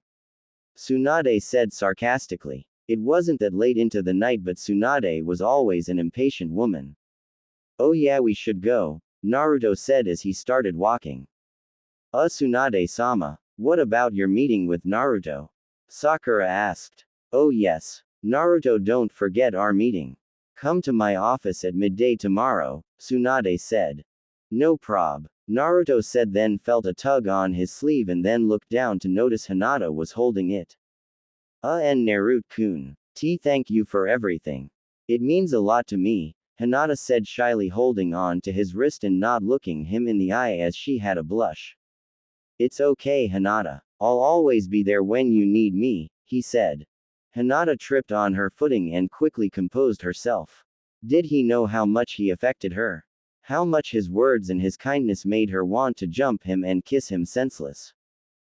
Tsunade said sarcastically. It wasn't that late into the night, but Tsunade was always an impatient woman. Oh yeah, we should go, Naruto said as he started walking. Tsunade-sama, what about your meeting with Naruto? Sakura asked. Oh yes, Naruto, don't forget our meeting. Come to my office at midday tomorrow, Tsunade said. No prob, Naruto said, then felt a tug on his sleeve and then looked down to notice Hinata was holding it. And Naruto-kun. Thank you for everything. It means a lot to me, Hinata said shyly, holding on to his wrist and not looking him in the eye as she had a blush. It's okay Hinata. I'll always be there when you need me, he said. Hinata tripped on her footing and quickly composed herself. Did he know how much he affected her? How much his words and his kindness made her want to jump him and kiss him senseless?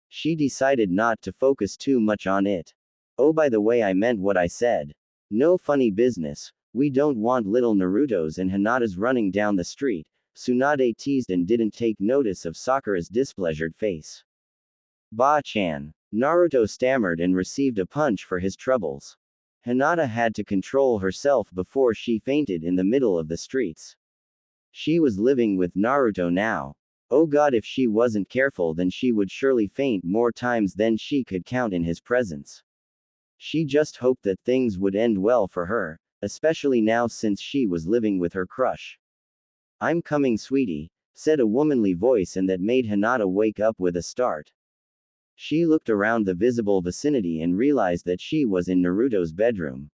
She decided not to focus too much on it. Oh, by the way, I meant what I said. No funny business. We don't want little Narutos and Hinata's running down the street, Tsunade teased and didn't take notice of Sakura's displeasured face. Ba-chan. Naruto stammered and received a punch for his troubles. Hinata had to control herself before she fainted in the middle of the streets. She was living with Naruto now. Oh god, if she wasn't careful then she would surely faint more times than she could count in his presence. She just hoped that things would end well for her, especially now since she was living with her crush. I'm coming sweetie, said a womanly voice, and that made Hinata wake up with a start. She looked around the visible vicinity and realized that she was in Naruto's bedroom.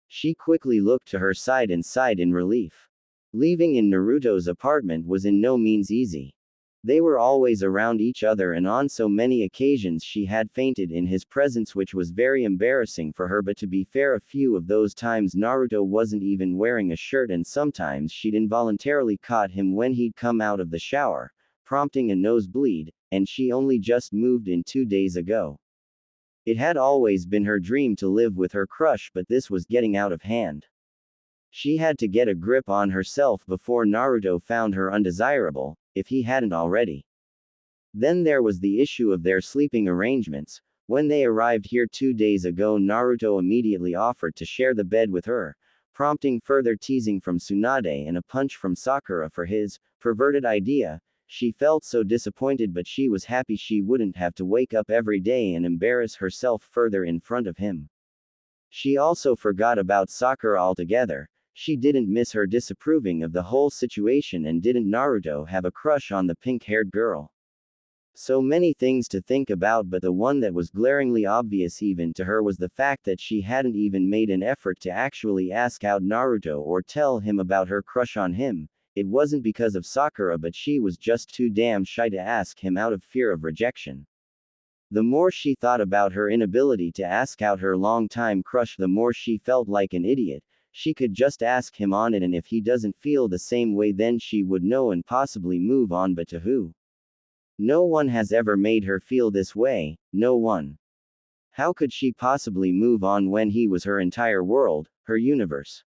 She quickly looked to her side and sighed in relief. Leaving in Naruto's apartment was in no means easy. They were always around each other, and on so many occasions she had fainted in his presence, which was very embarrassing for her, but to be fair, a few of those times Naruto wasn't even wearing a shirt, and sometimes she'd involuntarily caught him when he'd come out of the shower, prompting a nosebleed, and she only just moved in 2 days ago. It had always been her dream to live with her crush, but this was getting out of hand. She had to get a grip on herself before Naruto found her undesirable, if he hadn't already. Then there was the issue of their sleeping arrangements. When they arrived here 2 days ago, Naruto immediately offered to share the bed with her, prompting further teasing from Tsunade and a punch from Sakura for his perverted idea. She felt so disappointed, but she was happy she wouldn't have to wake up every day and embarrass herself further in front of him. She also forgot about Sakura altogether. She didn't miss her disapproving of the whole situation, and didn't Naruto have a crush on the pink-haired girl? So many things to think about, but the one that was glaringly obvious even to her was the fact that she hadn't even made an effort to actually ask out Naruto or tell him about her crush on him. It wasn't because of Sakura, but she was just too damn shy to ask him out of fear of rejection. The more she thought about her inability to ask out her long-time crush, the more she felt like an idiot. She could just ask him on it, and if he doesn't feel the same way then she would know and possibly move on, but to who? No one has ever made her feel this way, no one. How could she possibly move on when he was her entire world, her universe?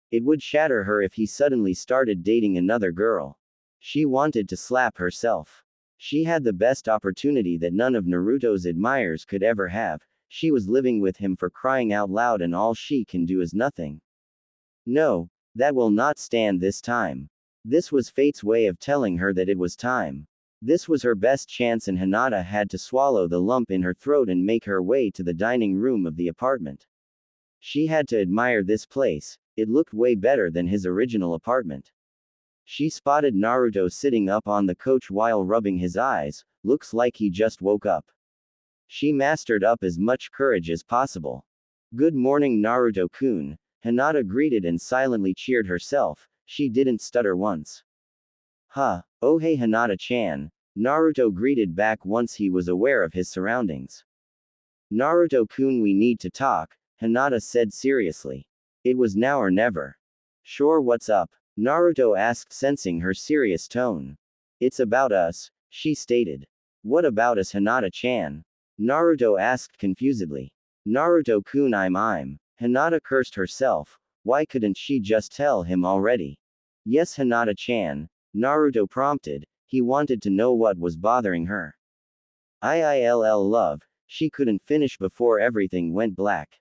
It would shatter her if he suddenly started dating another girl. She wanted to slap herself. She had the best opportunity that none of Naruto's admirers could ever have. She was living with him for crying out loud and all she can do is nothing. No, that will not stand this time. This was fate's way of telling her that it was time. This was her best chance and Hinata had to swallow the lump in her throat and make her way to the dining room of the apartment. She had to admire this place, it looked way better than his original apartment. She spotted Naruto sitting up on the couch while rubbing his eyes, looks like he just woke up. She mustered up as much courage as possible. Good morning Naruto-kun, Hinata greeted and silently cheered herself, she didn't stutter once. Huh, oh hey Hinata-chan, Naruto greeted back once he was aware of his surroundings. Naruto-kun we need to talk, Hinata said seriously. It was now or never. Sure what's up? Naruto asked sensing her serious tone. It's about us, she stated. What about us Hinata-chan? Naruto asked confusedly. Naruto-kun I'm. Hinata cursed herself, why couldn't she just tell him already? Yes Hinata-chan, Naruto prompted, he wanted to know what was bothering her. IILL love, she couldn't finish before everything went black.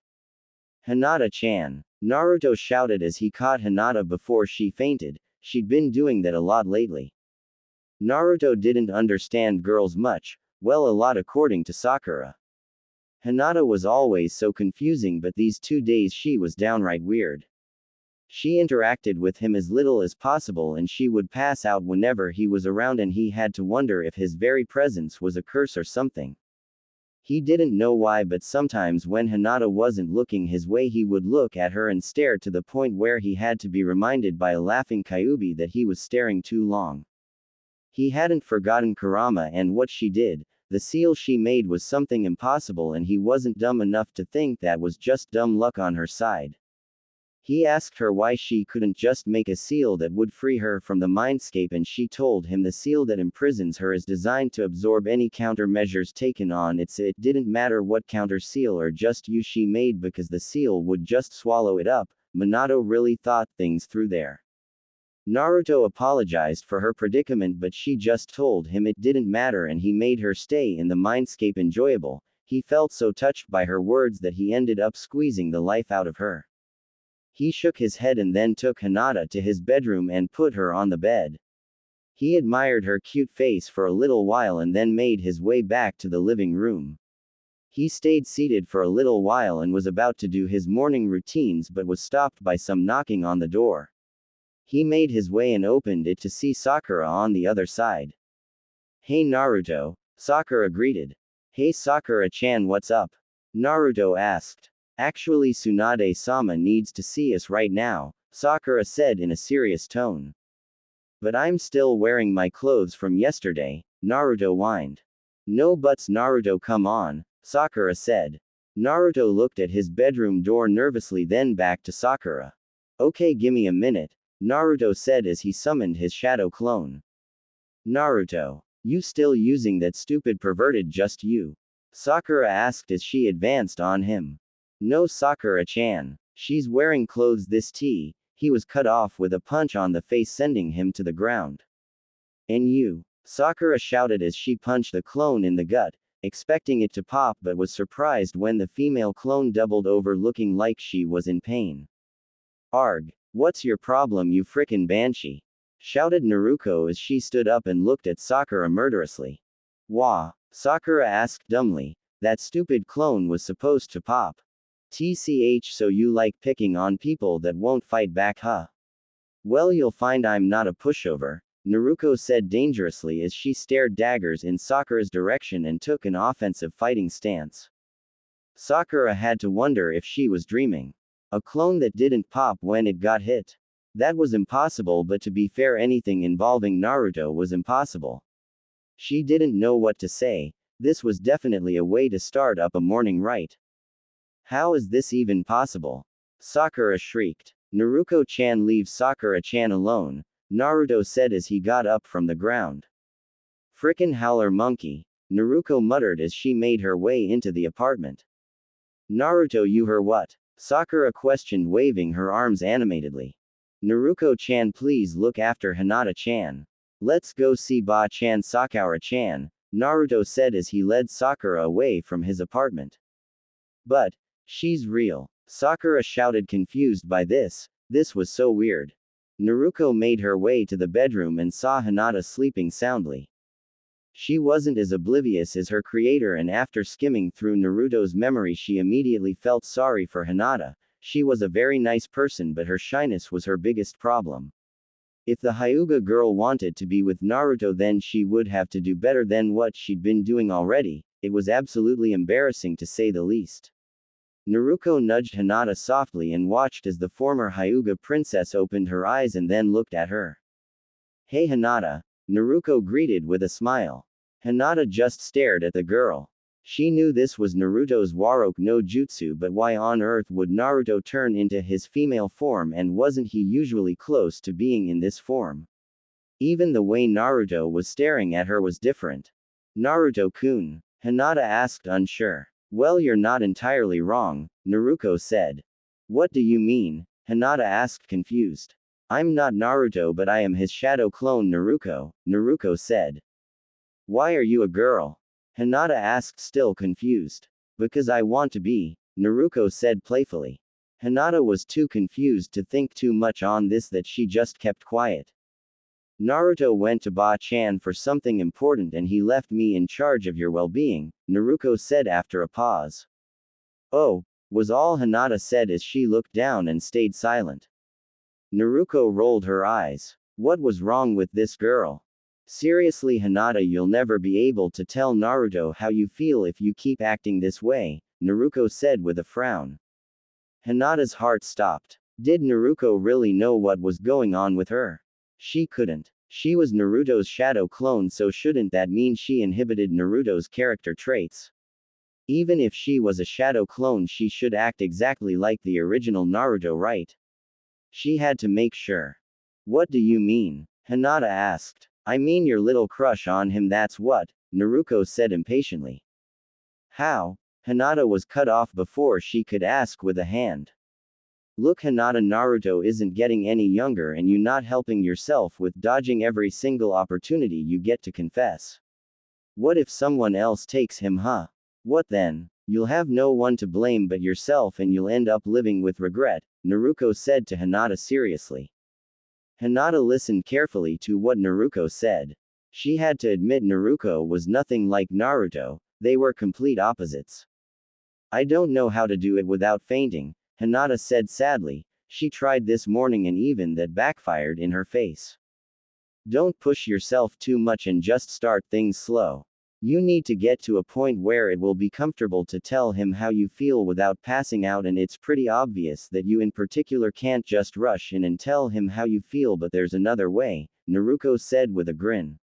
Hinata-chan, Naruto shouted as he caught Hinata before she fainted, she'd been doing that a lot lately. Naruto didn't understand girls much, well a lot according to Sakura. Hinata was always so confusing but these 2 days she was downright weird. She interacted with him as little as possible and she would pass out whenever he was around and he had to wonder if his very presence was a curse or something. He didn't know why but sometimes when Hinata wasn't looking his way he would look at her and stare to the point where he had to be reminded by a laughing Kyuubi that he was staring too long. He hadn't forgotten Kurama and what she did, the seal she made was something impossible and he wasn't dumb enough to think that was just dumb luck on her side. He asked her why she couldn't just make a seal that would free her from the mindscape and she told him the seal that imprisons her is designed to absorb any countermeasures taken on it so it didn't matter what counter seal or just use she made because the seal would just swallow it up. Minato really thought things through there. Naruto apologized for her predicament but she just told him it didn't matter and he made her stay in the mindscape enjoyable. He felt so touched by her words that he ended up squeezing the life out of her. He shook his head and then took Hinata to his bedroom and put her on the bed. He admired her cute face for a little while and then made his way back to the living room. He stayed seated for a little while and was about to do his morning routines but was stopped by some knocking on the door. He made his way and opened it to see Sakura on the other side. Hey Naruto, Sakura greeted. Hey Sakura-chan what's up? Naruto asked. Actually Tsunade-sama needs to see us right now, Sakura said in a serious tone. But I'm still wearing my clothes from yesterday, Naruto whined. No buts Naruto come on, Sakura said. Naruto looked at his bedroom door nervously then back to Sakura. Okay gimme a minute, Naruto said as he summoned his shadow clone. Naruto, you still using that stupid perverted just you? Sakura asked as she advanced on him. No Sakura-chan, she's wearing clothes this tea, he was cut off with a punch on the face sending him to the ground. And you? Sakura shouted as she punched the clone in the gut, expecting it to pop but was surprised when the female clone doubled over looking like she was in pain. Arg, what's your problem you frickin' banshee? Shouted Naruto as she stood up and looked at Sakura murderously. Wah, Sakura asked dumbly, that stupid clone was supposed to pop. TCH so you like picking on people that won't fight back huh? Well you'll find I'm not a pushover, Naruto said dangerously as she stared daggers in Sakura's direction and took an offensive fighting stance. Sakura had to wonder if she was dreaming. A clone that didn't pop when it got hit. That was impossible but to be fair anything involving Naruto was impossible. She didn't know what to say, this was definitely a way to start up a morning right. How is this even possible? Sakura shrieked. Naruto-chan leave Sakura-chan alone, Naruto said as he got up from the ground. Frickin' howler monkey, Naruko muttered as she made her way into the apartment. Naruto, you hear what? Sakura questioned, waving her arms animatedly. Naruko-chan, please look after Hinata-chan. Let's go see Ba-chan. Sakura-chan, Naruto said as he led Sakura away from his apartment. But, she's real. Sakura shouted, confused by this. This was so weird. Naruko made her way to the bedroom and saw Hinata sleeping soundly. She wasn't as oblivious as her creator, and after skimming through Naruto's memory she immediately felt sorry for Hinata. She was a very nice person, but her shyness was her biggest problem. If the Hyuga girl wanted to be with Naruto, then she would have to do better than what she'd been doing already. It was absolutely embarrassing to say the least. Naruko nudged Hinata softly and watched as the former Hyuga princess opened her eyes and then looked at her. Hey Hinata, Naruko greeted with a smile. Hinata just stared at the girl. She knew this was Naruto's Warok no Jutsu, but why on earth would Naruto turn into his female form, and wasn't he usually close to being in this form? Even the way Naruto was staring at her was different. Naruto-kun, Hinata asked, unsure. Well, you're not entirely wrong, Naruko said. What do you mean? Hinata asked, confused. I'm not Naruto, but I am his shadow clone Naruko said. Why are you a girl? Hinata asked, still confused. Because I want to be, Naruko said playfully. Hinata was too confused to think too much on this, that she just kept quiet. Naruto went to Ba-chan for something important and he left me in charge of your well-being, Naruko said after a pause. Oh, was all Hinata said as she looked down and stayed silent. Naruko rolled her eyes. What was wrong with this girl? Seriously Hinata, you'll never be able to tell Naruto how you feel if you keep acting this way, Naruko said with a frown. Hinata's heart stopped. Did Naruko really know what was going on with her? She couldn't. She was Naruto's shadow clone, so shouldn't that mean she inhibited Naruto's character traits? Even if she was a shadow clone, she should act exactly like the original Naruto, right? She had to make sure. What do you mean? Hinata asked. I mean your little crush on him, that's what, Naruko said impatiently. How? Hinata was cut off before she could ask with a hand. Look Hinata, Naruto isn't getting any younger and you not helping yourself with dodging every single opportunity you get to confess. What if someone else takes him, huh? What then? You'll have no one to blame but yourself and you'll end up living with regret, Naruko said to Hinata seriously. Hinata listened carefully to what Naruko said. She had to admit Naruko was nothing like Naruto, they were complete opposites. I don't know how to do it without fainting, Hinata said sadly. She tried this morning and even that backfired in her face. Don't push yourself too much and just start things slow. You need to get to a point where it will be comfortable to tell him how you feel without passing out, and it's pretty obvious that you in particular can't just rush in and tell him how you feel, but there's another way, Naruko said with a grin.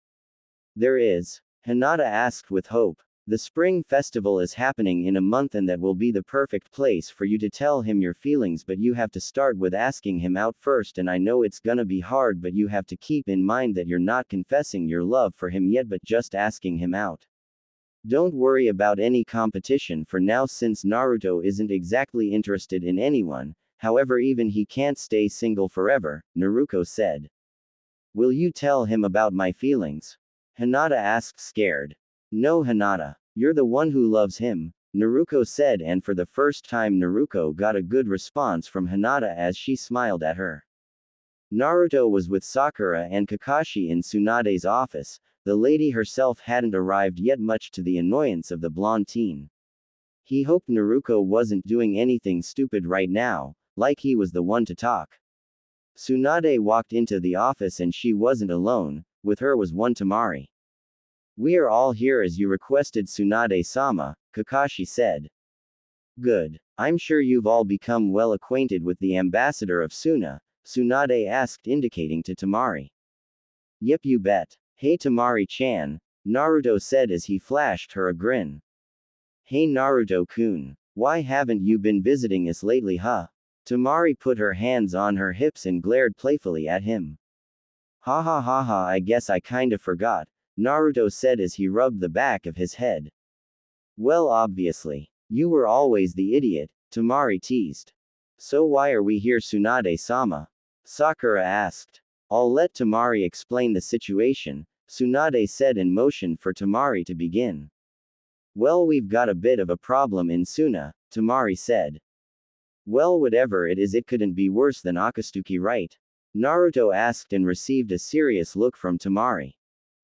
There is? Hinata asked with hope. The spring festival is happening in a month and that will be the perfect place for you to tell him your feelings, but you have to start with asking him out first, and I know it's gonna be hard, but you have to keep in mind that you're not confessing your love for him yet but just asking him out. Don't worry about any competition for now since Naruto isn't exactly interested in anyone, however even he can't stay single forever, Naruko said. Will you tell him about my feelings? Hinata asked, scared. No Hinata. You're the one who loves him, Naruko said, and for the first time Naruko got a good response from Hinata as she smiled at her. Naruto was with Sakura and Kakashi in Tsunade's office. The lady herself hadn't arrived yet, much to the annoyance of the blonde teen. He hoped Naruko wasn't doing anything stupid right now, like he was the one to talk. Tsunade walked into the office and she wasn't alone, with her was one Temari. We are all here as you requested, Tsunade-sama, Kakashi said. Good. I'm sure you've all become well acquainted with the ambassador of Suna, Tsunade asked, indicating to Temari. Yep, you bet. Hey Temari-chan, Naruto said as he flashed her a grin. Hey Naruto-kun. Why haven't you been visiting us lately, huh? Temari put her hands on her hips and glared playfully at him. Ha ha ha ha, I guess I kinda forgot, Naruto said as he rubbed the back of his head. Well, obviously. You were always the idiot, Tamari teased. So why are we here, Tsunade-sama? Sakura asked. I'll let Tamari explain the situation, Tsunade said and motioned for Tamari to begin. Well, we've got a bit of a problem in Suna, Tamari said. Well, whatever it is, it couldn't be worse than Akatsuki, right? Naruto asked and received a serious look from Tamari.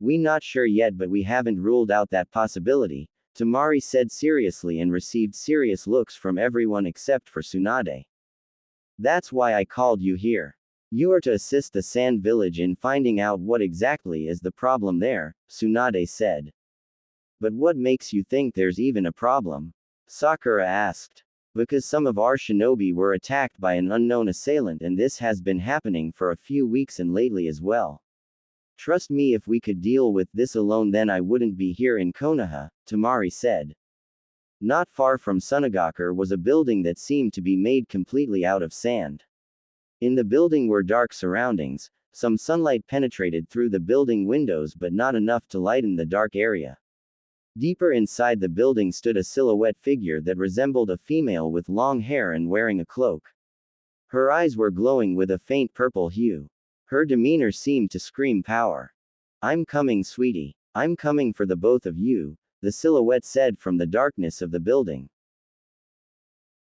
We not sure yet, but we haven't ruled out that possibility, Tamari said seriously and received serious looks from everyone except for Tsunade. That's why I called you here. You are to assist the Sand Village in finding out what exactly is the problem there, Tsunade said. But what makes you think there's even a problem? Sakura asked. Because some of our shinobi were attacked by an unknown assailant, and this has been happening for a few weeks and lately as well. Trust me, if we could deal with this alone, then I wouldn't be here in Konoha, Tamari said. Not far from Sunagakur was a building that seemed to be made completely out of sand. In the building were dark surroundings, some sunlight penetrated through the building windows but not enough to lighten the dark area. Deeper inside the building stood a silhouette figure that resembled a female with long hair and wearing a cloak. Her eyes were glowing with a faint purple hue. Her demeanor seemed to scream power. I'm coming, sweetie. I'm coming for the both of you, the silhouette said from the darkness of the building.